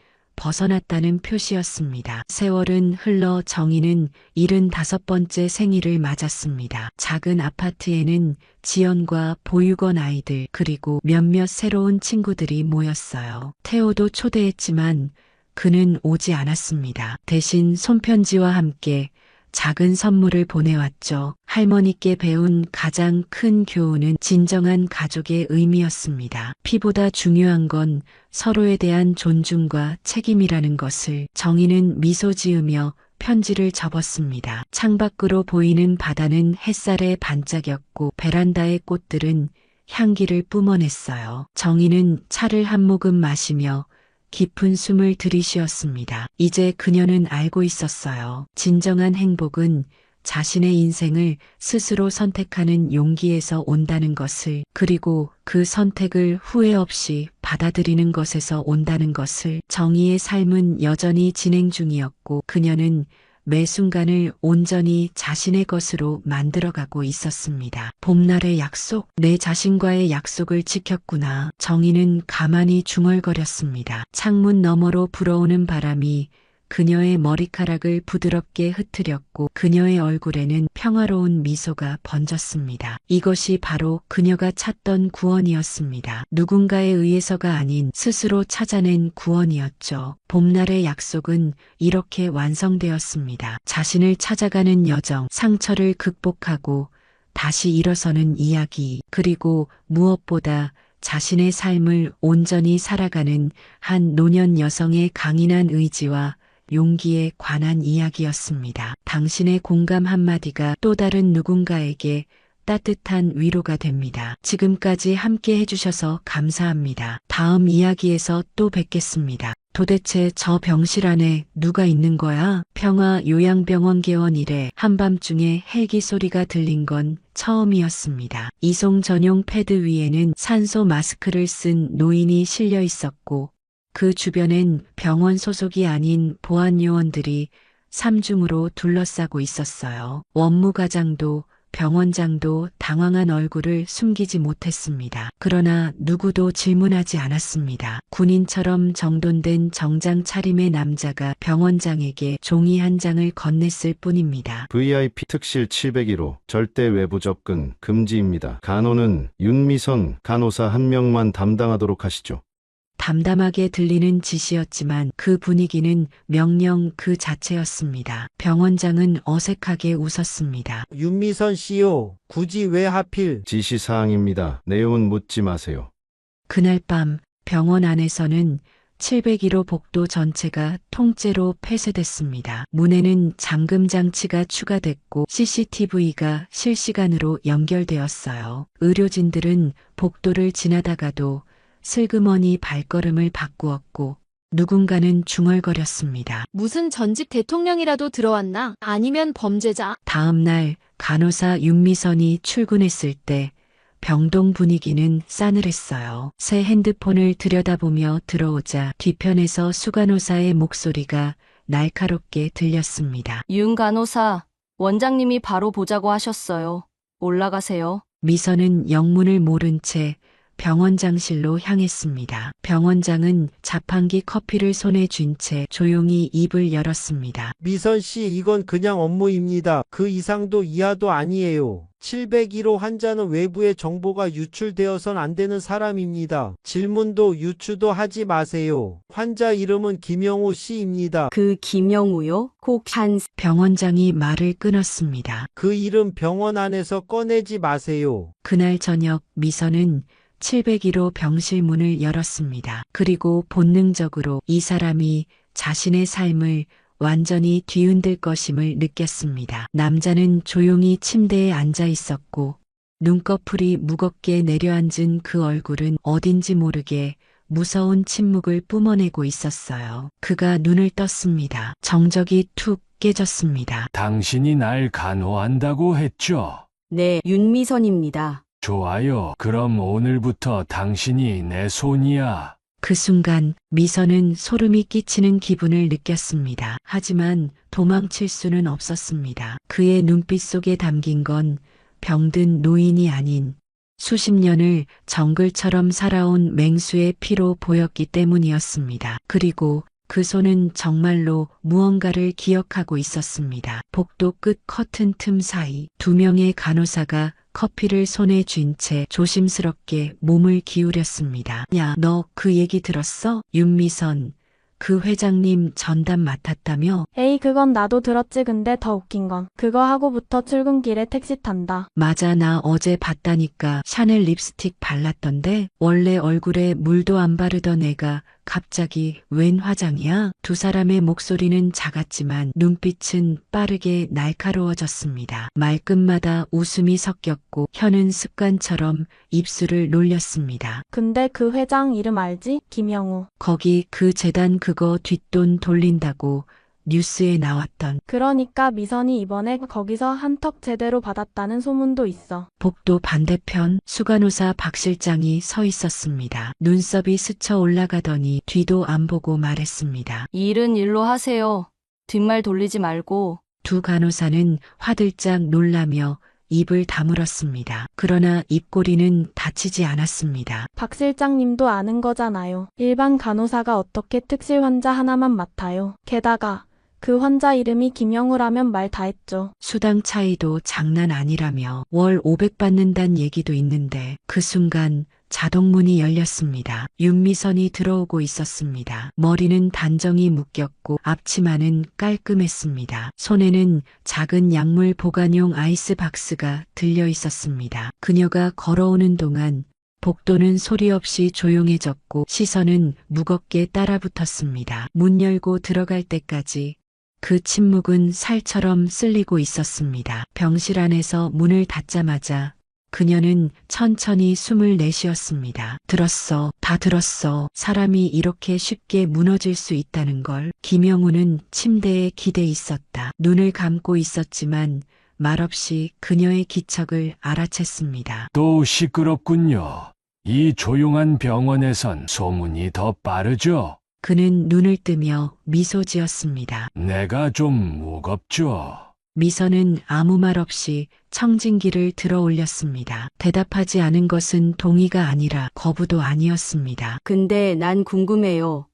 벗어났다는 표시였습니다. 세월은 흘러 정희는 75번째 생일을 맞았습니다. 작은 아파트에는 지연과 보육원 아이들 그리고 몇몇 새로운 친구들이 모였어요. 태호도 초대했지만 그는 오지 않았습니다. 대신 손편지와 함께 작은 선물을 보내왔죠. 할머니께 배운 가장 큰 교훈은 진정한 가족의 의미였습니다. 피보다 중요한 건 서로에 대한 존중과 책임이라는 것을. 정희는 미소 지으며 편지를 접었습니다. 창밖으로 보이는 바다는 햇살에 반짝였고 베란다의 꽃들은 향기를 뿜어냈어요. 정희는 차를 한 모금 마시며 깊은 숨을 들이쉬었습니다. 이제 그녀는 알고 있었어요. 진정한 행복은 자신의 인생을 스스로 선택하는 용기에서 온다는 것을, 그리고 그 선택을 후회 없이 받아들이는 것에서 온다는 것을. 정희의 삶은 여전히 진행 중이었고 그녀는 매 순간을 온전히 자신의 것으로 만들어가고 있었습니다. 봄날의 약속, 내 자신과의 약속을 지켰구나. 정희는 가만히 중얼거렸습니다. 창문 너머로 불어오는 바람이 그녀의 머리카락을 부드럽게 흩트렸고 그녀의 얼굴에는 평화로운 미소가 번졌습니다. 이것이 바로 그녀가 찾던 구원이었습니다. 누군가에 의해서가 아닌 스스로 찾아낸 구원이었죠. 봄날의 약속은 이렇게 완성되었습니다. 자신을 찾아가는 여정, 상처를 극복하고 다시 일어서는 이야기, 그리고 무엇보다 자신의 삶을 온전히 살아가는 한 노년 여성의 강인한 의지와 용기에 관한 이야기였습니다. 당신의 공감 한마디가 또 다른 누군가에게 따뜻한 위로가 됩니다. 지금까지 함께 해주셔서 감사합니다. 다음 이야기에서 또 뵙겠습니다. 도대체 저 병실 안에 누가 있는 거야? 평화 요양병원 개원 이래 한밤중에 헬기 소리가 들린 건 처음이었습니다. 이송 전용 패드 위에는 산소 마스크를 쓴 노인이 실려 있었고 그 주변엔 병원 소속이 아닌 보안 요원들이 삼중으로 둘러싸고 있었어요. 원무과장도 병원장도 당황한 얼굴을 숨기지 못했습니다. 그러나 누구도 질문하지 않았습니다. 군인처럼 정돈된 정장 차림의 남자가 병원장에게 종이 한 장을 건넸을 뿐입니다. VIP 특실 701호 절대 외부 접근 금지입니다. 간호는 윤미선 간호사 한 명만 담당하도록 하시죠. 담담하게 들리는 지시였지만 그 분위기는 명령 그 자체였습니다. 병원장은 어색하게 웃었습니다. 윤미선 씨요. 굳이 왜 하필? 지시사항입니다. 내용은 묻지 마세요. 그날 밤 병원 안에서는 701호 복도 전체가 통째로 폐쇄됐습니다. 문에는 잠금 장치가 추가됐고 CCTV가 실시간으로 연결되었어요. 의료진들은 복도를 지나다가도 슬그머니 발걸음을 바꾸었고 누군가는 중얼거렸습니다. 무슨 전직 대통령이라도 들어왔나? 아니면 범죄자? 다음 날 간호사 윤미선이 출근했을 때 병동 분위기는 싸늘했어요. 새 핸드폰을 들여다보며 들어오자 뒤편에서 수간호사의 목소리가 날카롭게 들렸습니다. 윤 간호사, 원장님이 바로 보자고 하셨어요. 올라가세요. 미선은 영문을 모른 채 병원장실로 향했습니다. 병원장은 자판기 커피를 손에 쥔 채 조용히 입을 열었습니다. 미선 씨, 이건 그냥 업무입니다. 그 이상도 이하도 아니에요. 701호 환자는 외부의 정보가 유출되어선 안 되는 사람입니다. 질문도 유추도 하지 마세요. 환자 이름은 김영우 씨입니다. 그 김영우요? 병원장이 말을 끊었습니다. 그 이름 병원 안에서 꺼내지 마세요. 그날 저녁 미선은 701호 병실 문을 열었습니다. 그리고 본능적으로 이 사람이 자신의 삶을 완전히 뒤흔들 것임을 느꼈습니다. 남자는 조용히 침대에 앉아 있었고 눈꺼풀이 무겁게 내려앉은 그 얼굴은 어딘지 모르게 무서운 침묵을 뿜어내고 있었어요. 그가 눈을 떴습니다. 정적이 툭 깨졌습니다. 당신이 날 간호한다고 했죠? 네, 윤미선입니다. 좋아요. 그럼 오늘부터 당신이 내 손이야. 그 순간 미선은 소름이 끼치는 기분을 느꼈습니다. 하지만 도망칠 수는 없었습니다. 그의 눈빛 속에 담긴 건 병든 노인이 아닌 수십 년을 정글처럼 살아온 맹수의 피로 보였기 때문이었습니다. 그리고 그 손은 정말로 무언가를 기억하고 있었습니다. 복도 끝 커튼 틈 사이 두 명의 간호사가 커피를 손에 쥔 채 조심스럽게 몸을 기울였습니다. 야, 너 그 얘기 들었어? 윤미선, 그 회장님 전담 맡았다며? 에이, 그건 나도 들었지. 근데 더 웃긴 건 그거 하고부터 출근길에 택시 탄다. 맞아, 나 어제 봤다니까. 샤넬 립스틱 발랐던데? 원래 얼굴에 물도 안 바르던 애가 갑자기 웬 화장이야? 두 사람의 목소리는 작았지만 눈빛은 빠르게 날카로워졌습니다. 말끝마다 웃음이 섞였고 혀는 습관처럼 입술을 놀렸습니다. 근데 그 회장 이름 알지? 김영우. 거기 그 재단 그거 뒷돈 돌린다고 뉴스에 나왔던. 그러니까 미선이 이번에 거기서 한턱 제대로 받았다는 소문도 있어. 복도 반대편 수간호사 박 실장이 서 있었습니다. 눈썹이 스쳐 올라가더니 뒤도 안 보고 말했습니다. 이 일은 일로 하세요. 뒷말 돌리지 말고. 두 간호사는 화들짝 놀라며 입을 다물었습니다. 그러나 입꼬리는 다치지 않았습니다. 박 실장님도 아는 거잖아요. 일반 간호사가 어떻게 특실 환자 하나만 맡아요. 게다가 그 환자 이름이 김영우라면 말 다 했죠. 수당 차이도 장난 아니라며 월 500 받는단 얘기도 있는데 그 순간 자동문이 열렸습니다. 윤미선이 들어오고 있었습니다. 머리는 단정히 묶였고 앞치마는 깔끔했습니다. 손에는 작은 약물 보관용 아이스박스가 들려 있었습니다. 그녀가 걸어오는 동안 복도는 소리 없이 조용해졌고 시선은 무겁게 따라붙었습니다. 문 열고 들어갈 때까지 그 침묵은 살처럼 쓸리고 있었습니다. 병실 안에서 문을 닫자마자 그녀는 천천히 숨을 내쉬었습니다. 들었어. 다 들었어. 사람이 이렇게 쉽게 무너질 수 있다는 걸. 김영우는 침대에 기대 있었다. 눈을 감고 있었지만 말없이 그녀의 기척을 알아챘습니다. 또 시끄럽군요. 이 조용한 병원에선 소문이 더 빠르죠? 그는 눈을 뜨며 미소 지었습니다. 내가 좀 무겁죠? 미선은 아무 말 없이 청진기를 들어 올렸습니다. 대답하지 않은 것은 동의가 아니라 거부도 아니었습니다. 근데 난 궁금해요.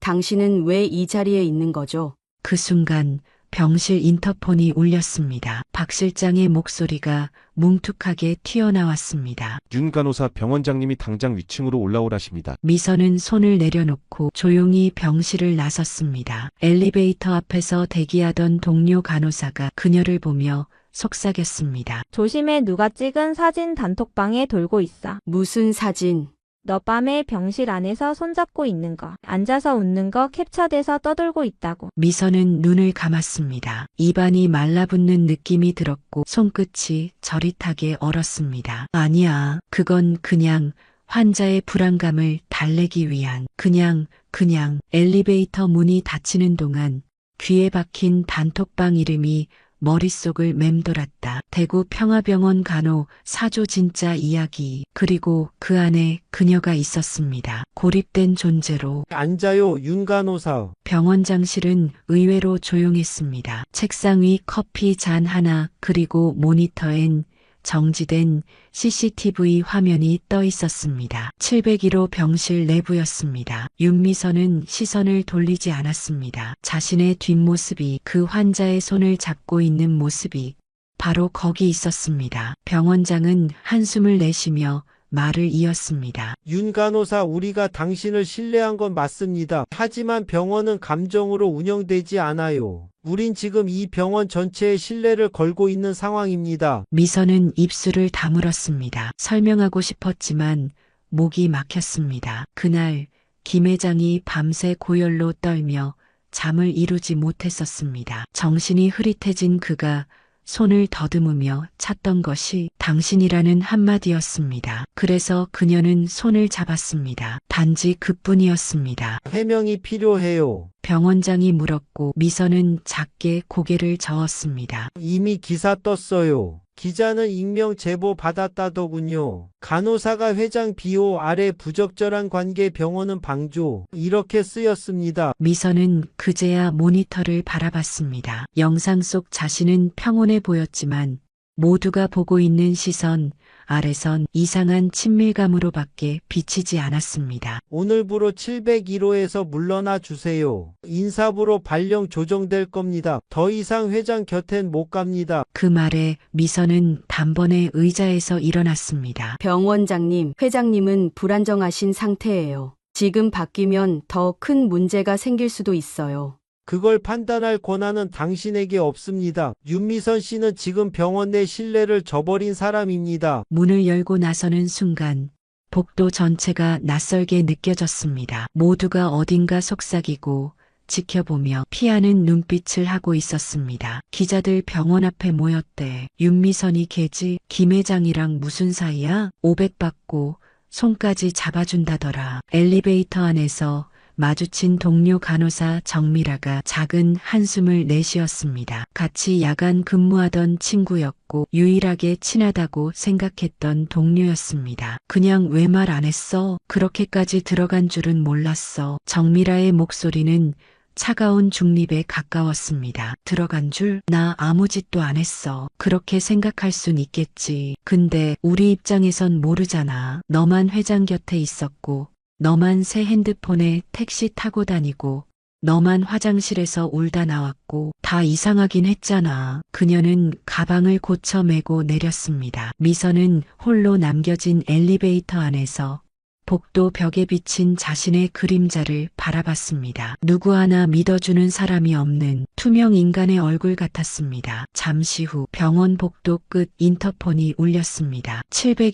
당신은 왜 이 자리에 있는 거죠? 그 순간 병실 인터폰이 울렸습니다. 박 실장의 목소리가 뭉툭하게 튀어나왔습니다. 윤 간호사 병원장님이 당장 위층으로 올라오라십니다. 미선은 손을 내려놓고 조용히 병실을 나섰습니다. 엘리베이터 앞에서 대기하던 동료 간호사가 그녀를 보며 속삭였습니다. 조심해, 누가 찍은 사진 단톡방에 돌고 있어. 무슨 사진? 너 밤에 병실 안에서 손잡고 있는 거, 앉아서 웃는 거 캡처돼서 떠돌고 있다고. 미선은 눈을 감았습니다. 입안이 말라붙는 느낌이 들었고 손끝이 저릿하게 얼었습니다. 아니야, 그건 그냥 환자의 불안감을 달래기 위한 그냥 엘리베이터 문이 닫히는 동안 귀에 박힌 단톡방 이름이 머릿속을 맴돌았다. 대구 평화병원 간호 사조 진짜 이야기. 그리고 그 안에 그녀가 있었습니다. 고립된 존재로. 앉아요, 윤 간호사. 병원장실은 의외로 조용했습니다. 책상 위 커피 잔 하나 그리고 모니터엔 정지된 CCTV 화면이 떠 있었습니다. 701호 병실 내부였습니다. 윤미선은 시선을 돌리지 않았습니다. 자신의 뒷모습이 그 환자의 손을 잡고 있는 모습이 바로 거기 있었습니다. 병원장은 한숨을 내쉬며 말을 이었습니다. 윤 간호사, 우리가 당신을 신뢰한 건 맞습니다. 하지만 병원은 감정으로 운영되지 않아요. 우린 지금 이 병원 전체에 신뢰를 걸고 있는 상황입니다. 미선은 입술을 다물었습니다. 설명하고 싶었지만 목이 막혔습니다. 그날 김 회장이 밤새 고열로 떨며 잠을 이루지 못했었습니다. 정신이 흐릿해진 그가 손을 더듬으며 찾던 것이 당신이라는 한마디였습니다. 그래서 그녀는 손을 잡았습니다. 단지 그뿐이었습니다. 해명이 필요해요. 병원장이 물었고 미선은 작게 고개를 저었습니다. 이미 기사 떴어요. 기자는 익명 제보 받았다더군요. 간호사가 회장 비호 아래 부적절한 관계, 병원은 방조. 이렇게 쓰였습니다. 미선은 그제야 모니터를 바라봤습니다. 영상 속 자신은 평온해 보였지만 모두가 보고 있는 시선 아래선 이상한 친밀감으로밖에 비치지 않았습니다. 오늘부로 701호에서 물러나 주세요. 인사부로 발령 조정될 겁니다. 더 이상 회장 곁엔 못 갑니다. 그 말에 미선은 단번에 의자에서 일어났습니다. 병 원장님, 회장님은 불안정하신 상태예요. 지금 바뀌면 더 큰 문제가 생길 수도 있어요. 그걸 판단할 권한은 당신에게 없습니다. 윤미선 씨는 지금 병원 내 신뢰를 저버린 사람입니다. 문을 열고 나서는 순간 복도 전체가 낯설게 느껴졌습니다. 모두가 어딘가 속삭이고 지켜보며 피하는 눈빛을 하고 있었습니다. 기자들 병원 앞에 모였대. 윤미선이 걔지? 김 회장이랑 무슨 사이야? 500 받고 손까지 잡아준다더라. 엘리베이터 안에서 마주친 동료 간호사 정미라가 작은 한숨을 내쉬었습니다. 같이 야간 근무하던 친구였고 유일하게 친하다고 생각했던 동료였습니다. 그냥 왜 말 안 했어? 그렇게까지 들어간 줄은 몰랐어. 정미라의 목소리는 차가운 중립에 가까웠습니다. 들어간 줄? 나 아무 짓도 안 했어. 그렇게 생각할 순 있겠지. 근데 우리 입장에선 모르잖아. 너만 회장 곁에 있었고 너만 새 핸드폰에 택시 타고 다니고 너만 화장실에서 울다 나왔고 다 이상하긴 했잖아. 그녀는 가방을 고쳐 메고 내렸습니다. 미선은 홀로 남겨진 엘리베이터 안에서 복도 벽에 비친 자신의 그림자를 바라봤습니다. 누구 하나 믿어주는 사람이 없는 투명 인간의 얼굴 같았습니다. 잠시 후 병원 복도 끝 인터폰이 울렸습니다.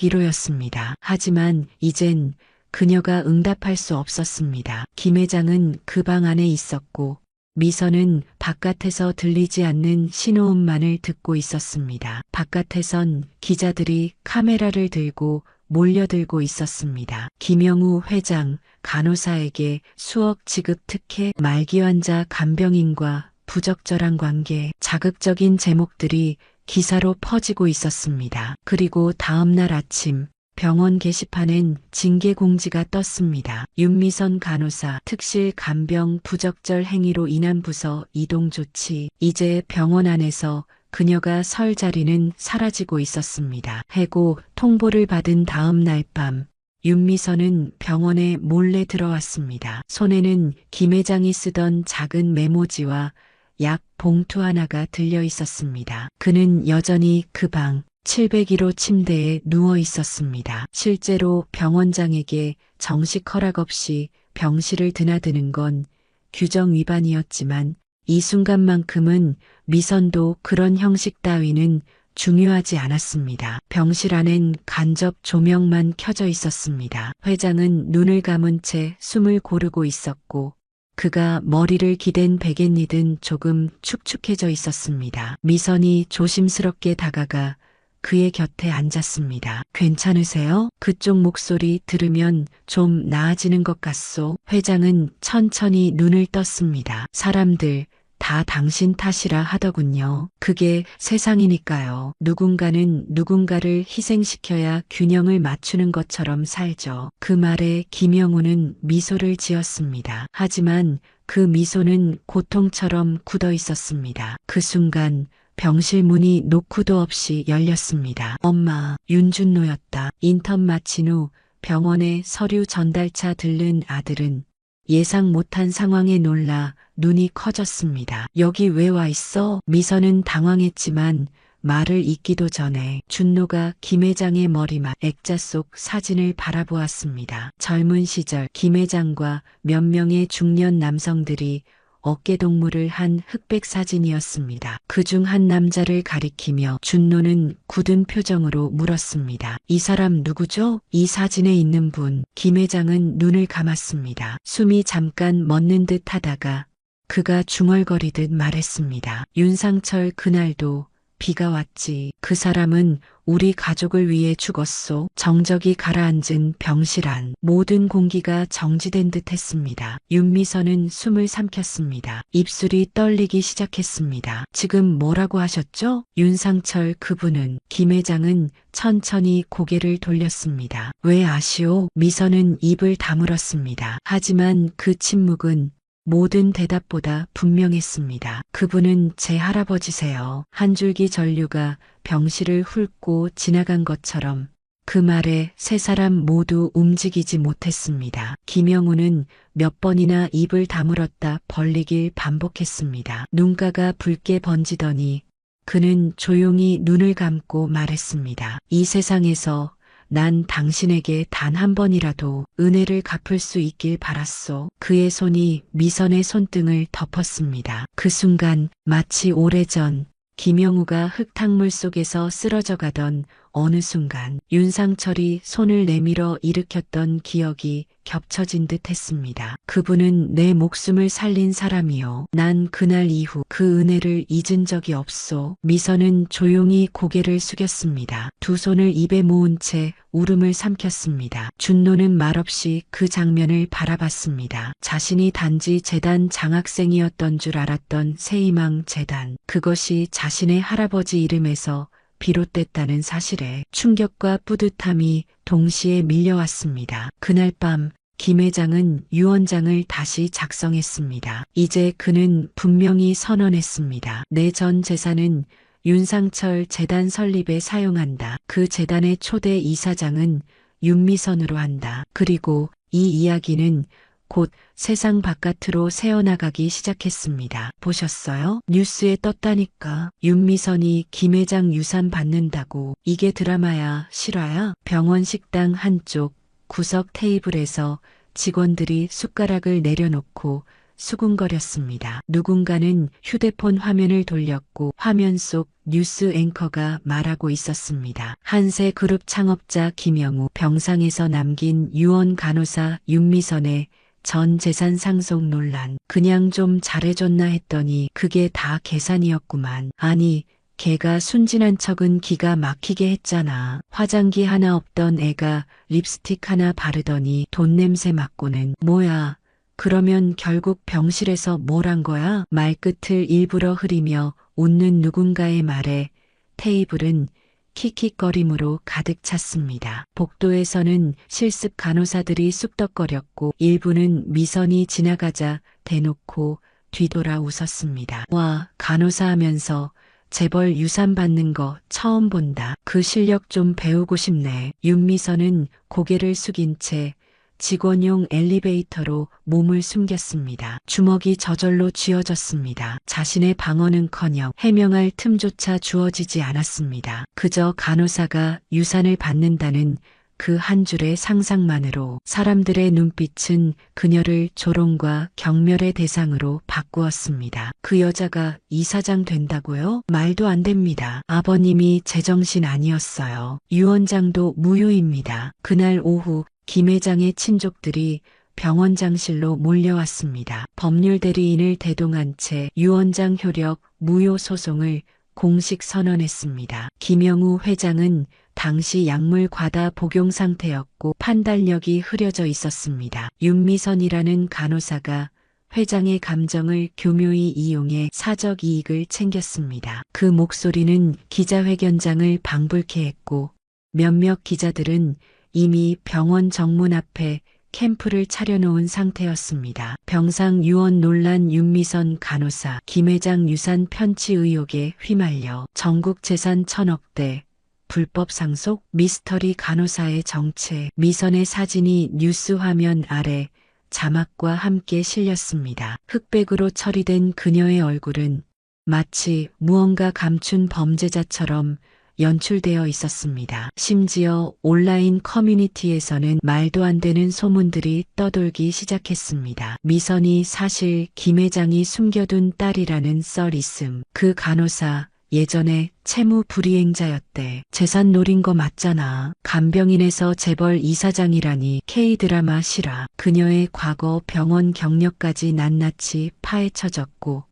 701호였습니다. 하지만 이젠 그녀가 응답할 수 없었습니다. 김 회장은 그 방 안에 있었고 미선은 바깥에서 들리지 않는 신호음만을 듣고 있었습니다. 바깥에선 기자들이 카메라를 들고 몰려들고 있었습니다. 김영우 회장, 간호사에게 수억 지급 특혜, 말기 환자 간병인과 부적절한 관계, 자극적인 제목들이 기사로 퍼지고 있었습니다. 그리고 다음 날 아침 병원 게시판엔 징계 공지가 떴습니다. 윤미선 간호사 특실 간병 부적절 행위로 인한 부서 이동 조치. 이제 병원 안에서 그녀가 설 자리는 사라지고 있었습니다. 해고 통보를 받은 다음 날 밤 윤미선은 병원에 몰래 들어왔습니다. 손에는 김 회장이 쓰던 작은 메모지와 약 봉투 하나가 들려 있었습니다. 그는 여전히 그 방 701호 침대에 누워 있었습니다. 실제로 병원장에게 정식 허락 없이 병실을 드나드는 건 규정 위반이었지만 이 순간만큼은 미선도 그런 형식 따위는 중요하지 않았습니다. 병실 안엔 간접 조명만 켜져 있었습니다. 회장은 눈을 감은 채 숨을 고르고 있었고 그가 머리를 기댄 베갯잎은 조금 축축해져 있었습니다. 미선이 조심스럽게 다가가 그의 곁에 앉았습니다. 괜찮으세요? 그쪽 목소리 들으면 좀 나아지는 것 같소. 회장은 천천히 눈을 떴습니다. 사람들 다 당신 탓이라 하더군요. 그게 세상이니까요. 누군가는 누군가를 희생시켜야 균형을 맞추는 것처럼 살죠. 그 말에 김영우는 미소를 지었습니다. 하지만 그 미소는 고통처럼 굳어 있었습니다. 그 순간 병실 문이 노크도 없이 열렸습니다. 엄마, 윤준노였다. 인턴 마친 후 병원에 서류 전달차 들른 아들은 예상 못한 상황에 놀라 눈이 커졌습니다. 여기 왜 와 있어? 미선은 당황했지만 말을 잇기도 전에 준노가 김 회장의 머리맡 액자 속 사진을 바라보았습니다. 젊은 시절 김 회장과 몇 명의 중년 남성들이 어깨동무를 한 흑백 사진이었습니다. 그중 한 남자를 가리키며 준노는 굳은 표정으로 물었습니다. 이 사람 누구죠? 이 사진에 있는 분. 김 회장은 눈을 감았습니다. 숨이 잠깐 멎는 듯 하다가 그가 중얼거리듯 말했습니다. 윤상철 그날도 비가 왔지. 그 사람은 우리 가족을 위해 죽었소. 정적이 가라앉은 병실 안 모든 공기가 정지된 듯 했습니다. 윤미선은 숨을 삼켰습니다. 입술이 떨리기 시작했습니다. 지금 뭐라고 하셨죠? 윤상철 그분은. 김 회장은 천천히 고개를 돌렸습니다. 왜 아시오? 미선은 입을 다물었습니다. 하지만 그 침묵은 모든 대답보다 분명했습니다. 그분은 제 할아버지세요. 한 줄기 전류가 병실을 훑고 지나간 것처럼 그 말에 세 사람 모두 움직이지 못했습니다. 김영우는 몇 번이나 입을 다물었다 벌리길 반복했습니다. 눈가가 붉게 번지더니 그는 조용히 눈을 감고 말했습니다. 이 세상에서 난 당신에게 단 한 번이라도 은혜를 갚을 수 있길 바랐소. 그의 손이 미선의 손등을 덮었습니다. 그 순간 마치 오래전 김영우가 흙탕물 속에서 쓰러져 가던 어느 순간 윤상철이 손을 내밀어 일으켰던 기억이 겹쳐진 듯 했습니다. 그분은 내 목숨을 살린 사람이요. 난 그날 이후 그 은혜를 잊은 적이 없소. 미선은 조용히 고개를 숙였습니다. 두 손을 입에 모은 채 울음을 삼켰습니다. 준노는 말없이 그 장면을 바라봤습니다. 자신이 단지 재단 장학생이었던 줄 알았던 새희망 재단. 그것이 자신의 할아버지 이름에서 비롯됐다는 사실에 충격과 뿌듯함이 동시에 밀려왔습니다. 그날 밤 김 회장은 유언장을 다시 작성했습니다. 이제 그는 분명히 선언했습니다. 내 전 재산은 윤상철 재단 설립에 사용한다. 그 재단의 초대 이사장은 윤미선으로 한다. 그리고 이 이야기는 곧 세상 바깥으로 새어나가기 시작했습니다. 보셨어요? 뉴스에 떴다니까. 윤미선이 김 회장 유산 받는다고. 이게 드라마야, 실화야? 병원 식당 한쪽 구석 테이블에서 직원들이 숟가락을 내려놓고 수군거렸습니다. 누군가는 휴대폰 화면을 돌렸고 화면 속 뉴스 앵커가 말하고 있었습니다. 한세 그룹 창업자 김영우, 병상에서 남긴 유언 간호사 윤미선의 전 재산 상속 논란. 그냥 좀 잘해줬나 했더니 그게 다 계산이었구만. 아니, 걔가 순진한 척은 기가 막히게 했잖아. 화장기 하나 없던 애가 립스틱 하나 바르더니 돈 냄새 맡고는. 뭐야, 그러면 결국 병실에서 뭘 한 거야? 말끝을 일부러 흐리며 웃는 누군가의 말에 테이블은 킥킥거림으로 가득 찼습니다. 복도에서는 실습 간호사들이 쑥덕거렸고 일부는 미선이 지나가자 대놓고 뒤돌아 웃었습니다. 와, 간호사 하면서 재벌 유산 받는 거 처음 본다. 그 실력 좀 배우고 싶네. 윤미선은 고개를 숙인 채 직원용 엘리베이터로 몸을 숨겼습니다. 주먹이 저절로 쥐어졌습니다. 자신의 방어는커녕 해명할 틈조차 주어지지 않았습니다. 그저 간호사가 유산을 받는다는 그 한 줄의 상상만으로 사람들의 눈빛은 그녀를 조롱과 경멸의 대상으로 바꾸었습니다. 그 여자가 이사장 된다고요? 말도 안 됩니다. 아버님이 제정신 아니었어요. 유언장도 무효입니다. 그날 오후 김 회장의 친족들이 병원장실로 몰려왔습니다. 법률 대리인을 대동한 채 유언장 효력 무효 소송을 공식 선언했습니다. 김영우 회장은 당시 약물 과다 복용 상태였고 판단력이 흐려져 있었습니다. 윤미선이라는 간호사가 회장의 감정을 교묘히 이용해 사적 이익을 챙겼습니다. 그 목소리는 기자회견장을 방불케 했고 몇몇 기자들은 이미 병원 정문 앞에 캠프를 차려놓은 상태였습니다. 병상 유언 논란 윤미선 간호사, 김 회장 유산 편취 의혹에 휘말려 전국 재산 1000억대, 불법 상속, 미스터리 간호사의 정체, 미선의 사진이 뉴스 화면 아래 자막과 함께 실렸습니다. 흑백으로 처리된 그녀의 얼굴은 마치 무언가 감춘 범죄자처럼 연출되어 있었습니다. 심지어 온라인 커뮤니티에서는 말도 안 되는 소문들이 떠돌기 시작했습니다. 미선이 사실 김 회장이 숨겨둔 딸이라는 썰 있음. 그 간호사 예전에 채무 불이행자였대. 재산 노린 거 맞잖아. 간병인에서 재벌 이사장이라니. K드라마 실화. 그녀의 과거 병원 경력까지 낱낱이 파헤쳐졌고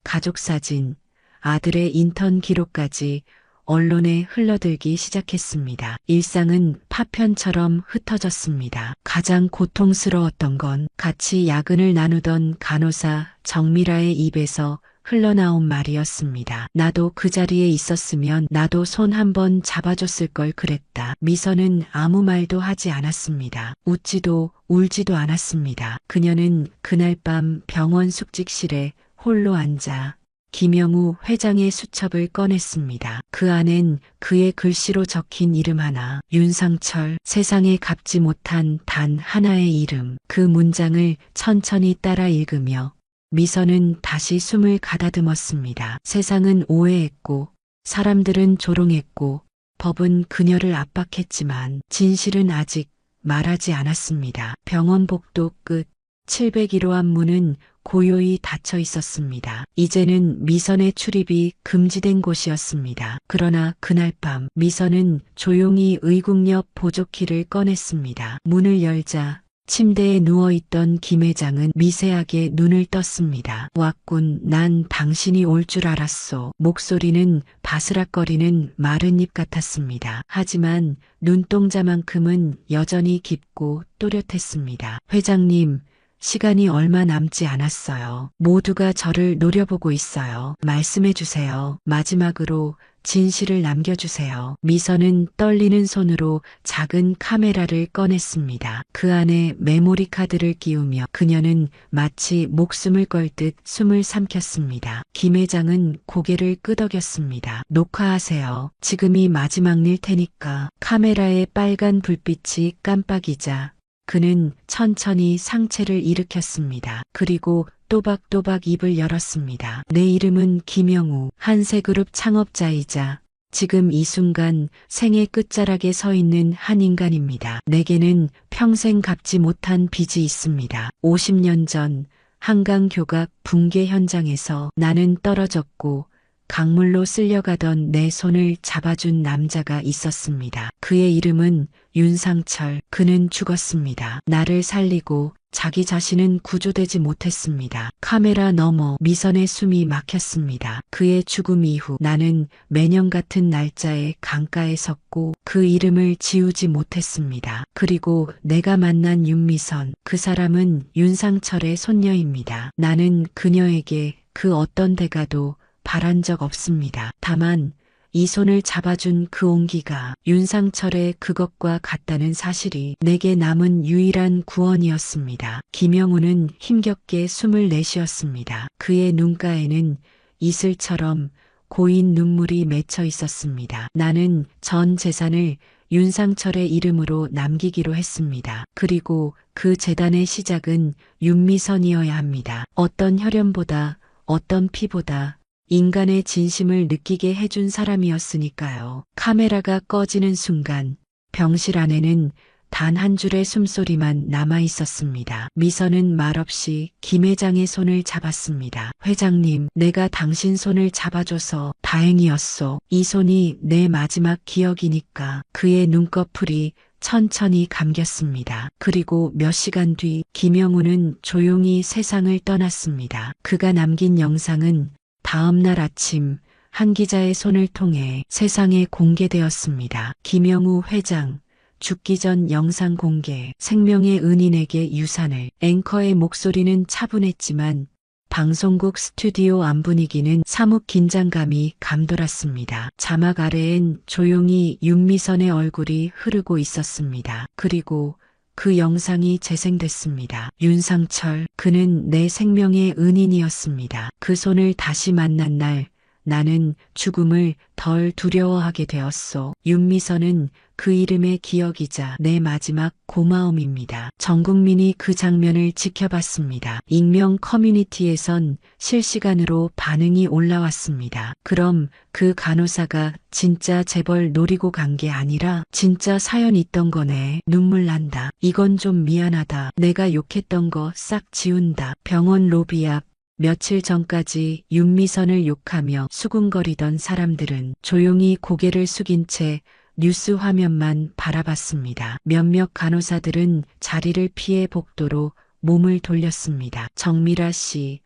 가족 사진, 아들의 인턴 기록까지 언론에 흘러들기 시작했습니다. 일상은 파편처럼 흩어졌습니다. 가장 고통스러웠던 건 같이 야근을 나누던 간호사 정미라의 입에서 흘러나온 말이었습니다. 나도 그 자리에 있었으면 나도 손 한번 잡아줬을 걸 그랬다. 미선은 아무 말도 하지 않았습니다. 웃지도 울지도 않았습니다. 그녀는 그날 밤 병원 숙직실에 홀로 앉아 김영우 회장의 수첩을 꺼냈습니다. 그 안엔 그의 글씨로 적힌 이름 하나, 윤상철, 세상에 갚지 못한 단 하나의 이름. 그 문장을 천천히 따라 읽으며 미선은 다시 숨을 가다듬었습니다. 세상은 오해했고, 사람들은 조롱했고, 법은 그녀를 압박했지만 진실은 아직 말하지 않았습니다. 병원 복도 끝 701호 앞문은 고요히 닫혀 있었습니다. 이제는 미선의 출입이 금지된 곳이었습니다. 그러나 그날 밤 미선은 조용히 의국역 보조키를 꺼냈습니다. 문을 열자 침대에 누워있던 김 회장은 미세하게 눈을 떴습니다. 왔군, 난 당신이 올 줄 알았소. 목소리는 바스락거리는 마른 입 같았습니다. 하지만 눈동자만큼은 여전히 깊고 또렷했습니다. 회장님, 시간이 얼마 남지 않았어요. 모두가 저를 노려보고 있어요. 말씀해 주세요. 마지막으로 진실을 남겨주세요. 미선은 떨리는 손으로 작은 카메라를 꺼냈습니다. 그 안에 메모리 카드를 끼우며 그녀는 마치 목숨을 걸 듯 숨을 삼켰습니다. 김 회장은 고개를 끄덕였습니다. 녹화하세요. 지금이 마지막 일 테니까. 카메라의 빨간 불빛이 깜빡이자 그는 천천히 상체를 일으켰습니다. 그리고 또박또박 입을 열었습니다. 내 이름은 김영우, 한세그룹 창업자이자 지금 이 순간 생의 끝자락에 서 있는 한 인간입니다. 내게는 평생 갚지 못한 빚이 있습니다. 50년 전 한강 교각 붕괴 현장에서 나는 떨어졌고 강물로 쓸려가던 내 손을 잡아준 남자가 있었습니다. 그의 이름은 윤상철. 그는 죽었습니다. 나를 살리고 자기 자신은 구조되지 못했습니다. 카메라 너머 미선의 숨이 막혔습니다. 그의 죽음 이후 나는 매년 같은 날짜에 강가에 섰고 그 이름을 지우지 못했습니다. 그리고 내가 만난 윤미선, 그 사람은 윤상철의 손녀입니다. 나는 그녀에게 그 어떤 대가도 바란 적 없습니다. 다만 이 손을 잡아준 그 온기가 윤상철의 그것과 같다는 사실이 내게 남은 유일한 구원이었습니다. 김영우는 힘겹게 숨을 내쉬었습니다. 그의 눈가에는 이슬처럼 고인 눈물이 맺혀 있었습니다. 나는 전 재산을 윤상철의 이름으로 남기기로 했습니다. 그리고 그 재단의 시작은 윤미선이어야 합니다. 어떤 혈연보다 어떤 피보다 인간의 진심을 느끼게 해준 사람이었으니까요. 카메라가 꺼지는 순간 병실 안에는 단 한 줄의 숨소리만 남아 있었습니다. 미선은 말없이 김 회장의 손을 잡았습니다. 회장님, 내가 당신 손을 잡아줘서 다행이었소. 이 손이 내 마지막 기억이니까. 그의 눈꺼풀이 천천히 감겼습니다. 그리고 몇 시간 뒤 김영우는 조용히 세상을 떠났습니다. 그가 남긴 영상은 다음 날 아침 한 기자의 손을 통해 세상에 공개되었습니다. 김영우 회장, 죽기 전 영상 공개, 생명의 은인에게 유산을. 앵커의 목소리는 차분했지만 방송국 스튜디오 안 분위기는 사뭇 긴장감이 감돌았습니다. 자막 아래엔 조용히 윤미선의 얼굴이 흐르고 있었습니다. 그리고 그 영상이 재생됐습니다. 윤상철, 그는 내 생명의 은인이었습니다. 그 손을 다시 만난 날 나는 죽음을 덜 두려워하게 되었소. 윤미선은 그 이름의 기억이자 내 마지막 고마움입니다. 전 국민이 그 장면을 지켜봤습니다. 익명 커뮤니티에선 실시간으로 반응이 올라왔습니다. 그럼 그 간호사가 진짜 재벌 노리고 간 게 아니라 진짜 사연 있던 거네. 눈물 난다. 이건 좀 미안하다. 내가 욕했던 거 싹 지운다. 병원 로비 앞 며칠 전까지 윤미선을 욕하며 수군거리던 사람들은 조용히 고개를 숙인 채 뉴스 화면만 바라봤습니다. 몇몇 간호사들은 자리를 피해 복도로 몸을 돌렸습니다. 정미라 씨,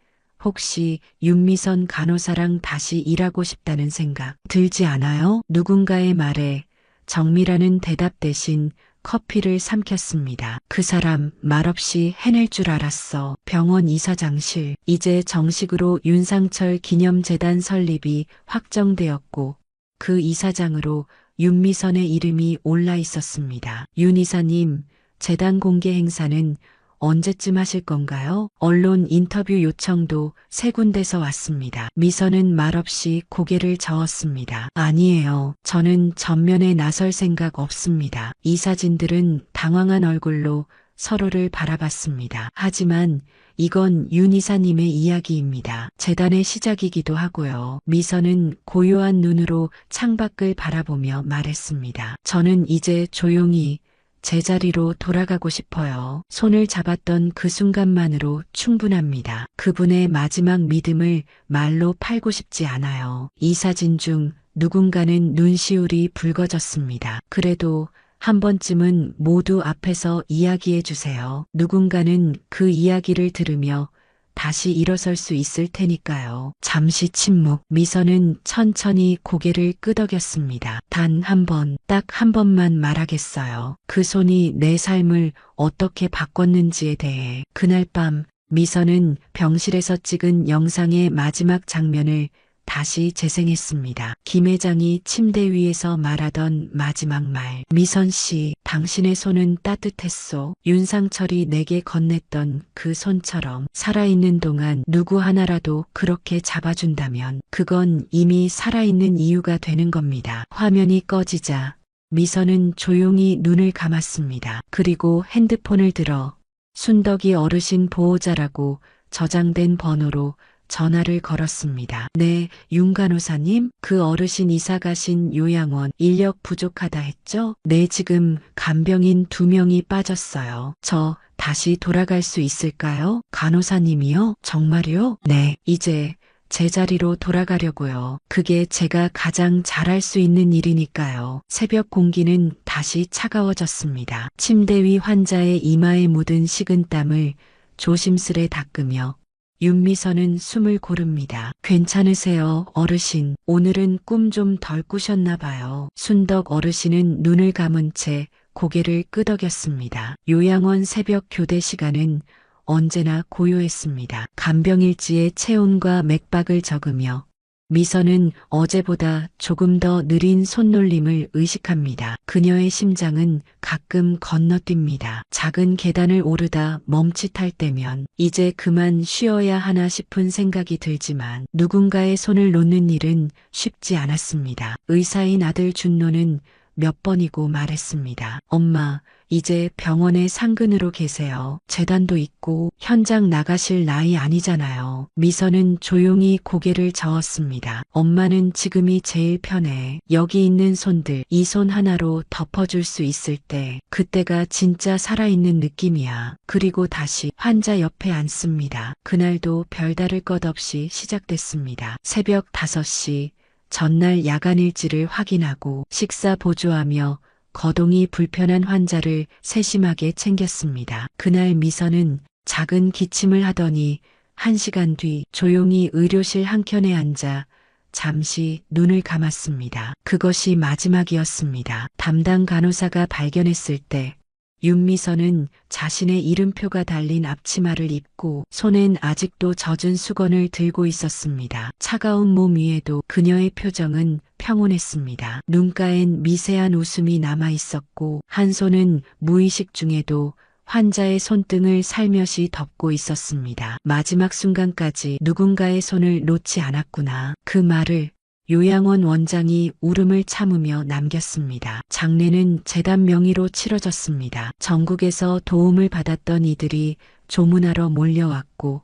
혹시 윤미선 간호사랑 다시 일하고 싶다는 생각 들지 않아요? 누군가의 말에 정미라는 대답 대신 커피를 삼켰습니다. 그 사람 말없이 해낼 줄 알았어. 병원 이사장실. 이제 정식으로 윤상철 기념재단 설립이 확정되었고 그 이사장으로 윤미선의 이름이 올라 있었습니다. 윤 이사님, 재단 공개 행사는 언제쯤 하실 건가요? 언론 인터뷰 요청도 세 군데서 왔습니다. 미선은 말없이 고개를 저었습니다. 아니에요. 저는 전면에 나설 생각 없습니다. 이사진들은 당황한 얼굴로 서로를 바라봤습니다. 하지만 이건 윤 이사님의 이야기입니다. 재단의 시작이기도 하고요. 미선은 고요한 눈으로 창밖을 바라보며 말했습니다. 저는 이제 조용히 제자리로 돌아가고 싶어요. 손을 잡았던 그 순간만으로 충분합니다. 그분의 마지막 믿음을 말로 팔고 싶지 않아요. 이사진 중 누군가는 눈시울이 붉어졌습니다. 그래도 한 번쯤은 모두 앞에서 이야기해 주세요. 누군가는 그 이야기를 들으며 다시 일어설 수 있을 테니까요. 잠시 침묵. 미선은 천천히 고개를 끄덕였습니다. 단 한 번, 딱 한 번만 말하겠어요. 그 손이 내 삶을 어떻게 바꿨는지에 대해. 그날 밤 미선은 병실에서 찍은 영상의 마지막 장면을 다시 재생했습니다. 김 회장이 침대 위에서 말하던 마지막 말. 미선 씨, 당신의 손은 따뜻했소. 윤상철이 내게 건넸던 그 손처럼 살아있는 동안 누구 하나라도 그렇게 잡아준다면 그건 이미 살아있는 이유가 되는 겁니다. 화면이 꺼지자 미선은 조용히 눈을 감았습니다. 그리고 핸드폰을 들어 순덕이 어르신 보호자라고 저장된 번호로 전화를 걸었습니다. 네, 윤 간호사님, 그 어르신 이사 가신 요양원 인력 부족하다 했죠? 네, 지금 간병인 2명이 빠졌어요. 저 다시 돌아갈 수 있을까요? 간호사님이요? 정말요? 네, 이제 제자리로 돌아가려고요. 그게 제가 가장 잘할 수 있는 일이니까요. 새벽 공기는 다시 차가워졌습니다. 침대 위 환자의 이마에 묻은 식은땀을 조심스레 닦으며 윤미선은 숨을 고릅니다. 괜찮으세요, 어르신. 오늘은 꿈 좀 덜 꾸셨나 봐요. 순덕 어르신은 눈을 감은 채 고개를 끄덕였습니다. 요양원 새벽 교대 시간은 언제나 고요했습니다. 간병일지에 체온과 맥박을 적으며 미선은 어제보다 조금 더 느린 손놀림을 의식합니다. 그녀의 심장은 가끔 건너뜁니다. 작은 계단을 오르다 멈칫할 때면 이제 그만 쉬어야 하나 싶은 생각이 들지만 누군가의 손을 놓는 일은 쉽지 않았습니다. 의사인 아들 준노는 몇 번이고 말했습니다. 엄마, 이제 병원에 상근으로 계세요. 재단도 있고 현장 나가실 나이 아니잖아요. 미선은 조용히 고개를 저었습니다. 엄마는 지금이 제일 편해. 여기 있는 손들, 이 손 하나로 덮어줄 수 있을 때 그때가 진짜 살아있는 느낌이야. 그리고 다시 환자 옆에 앉습니다. 그날도 별다를 것 없이 시작됐습니다. 새벽 5시 전날 야간일지를 확인하고 식사 보조하며 거동이 불편한 환자를 세심하게 챙겼습니다. 그날 미선은 작은 기침을 하더니 1시간 뒤 조용히 의료실 한켠에 앉아 잠시 눈을 감았습니다. 그것이 마지막이었습니다. 담당 간호사가 발견했을 때 윤미선은 자신의 이름표가 달린 앞치마를 입고 손엔 아직도 젖은 수건을 들고 있었습니다. 차가운 몸 위에도 그녀의 표정은 평온했습니다. 눈가엔 미세한 웃음이 남아 있었고 한 손은 무의식 중에도 환자의 손등을 살며시 덮고 있었습니다. 마지막 순간까지 누군가의 손을 놓지 않았구나. 그 말을 요양원 원장이 울음을 참으며 남겼습니다. 장례는 재단 명의로 치러졌습니다. 전국에서 도움을 받았던 이들이 조문하러 몰려왔고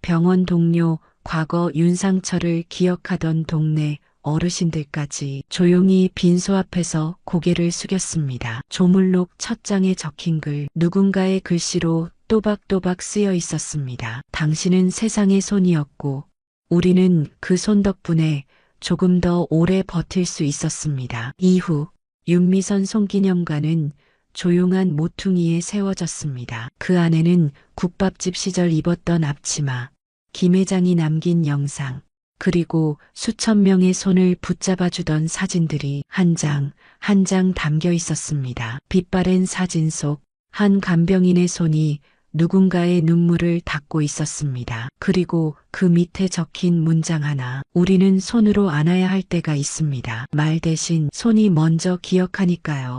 병원 동료, 과거 윤상철을 기억하던 동네 어르신들까지 조용히 빈소 앞에서 고개를 숙였습니다. 조물록 첫 장에 적힌 글, 누군가의 글씨로 또박또박 쓰여 있었습니다. 당신은 세상의 손이었고 우리는 그 손 덕분에 조금 더 오래 버틸 수 있었습니다. 이후 윤미선 손기념관은 조용한 모퉁이에 세워졌습니다. 그 안에는 국밥집 시절 입었던 앞치마, 김 회장이 남긴 영상, 그리고 수천 명의 손을 붙잡아주던 사진들이 한 장 한 장 담겨 있었습니다. 빛바랜 사진 속 한 간병인의 손이 누군가의 눈물을 닦고 있었습니다. 그리고 그 밑에 적힌 문장 하나. 우리는 손으로 안아야 할 때가 있습니다. 말 대신 손이 먼저 기억하니까요.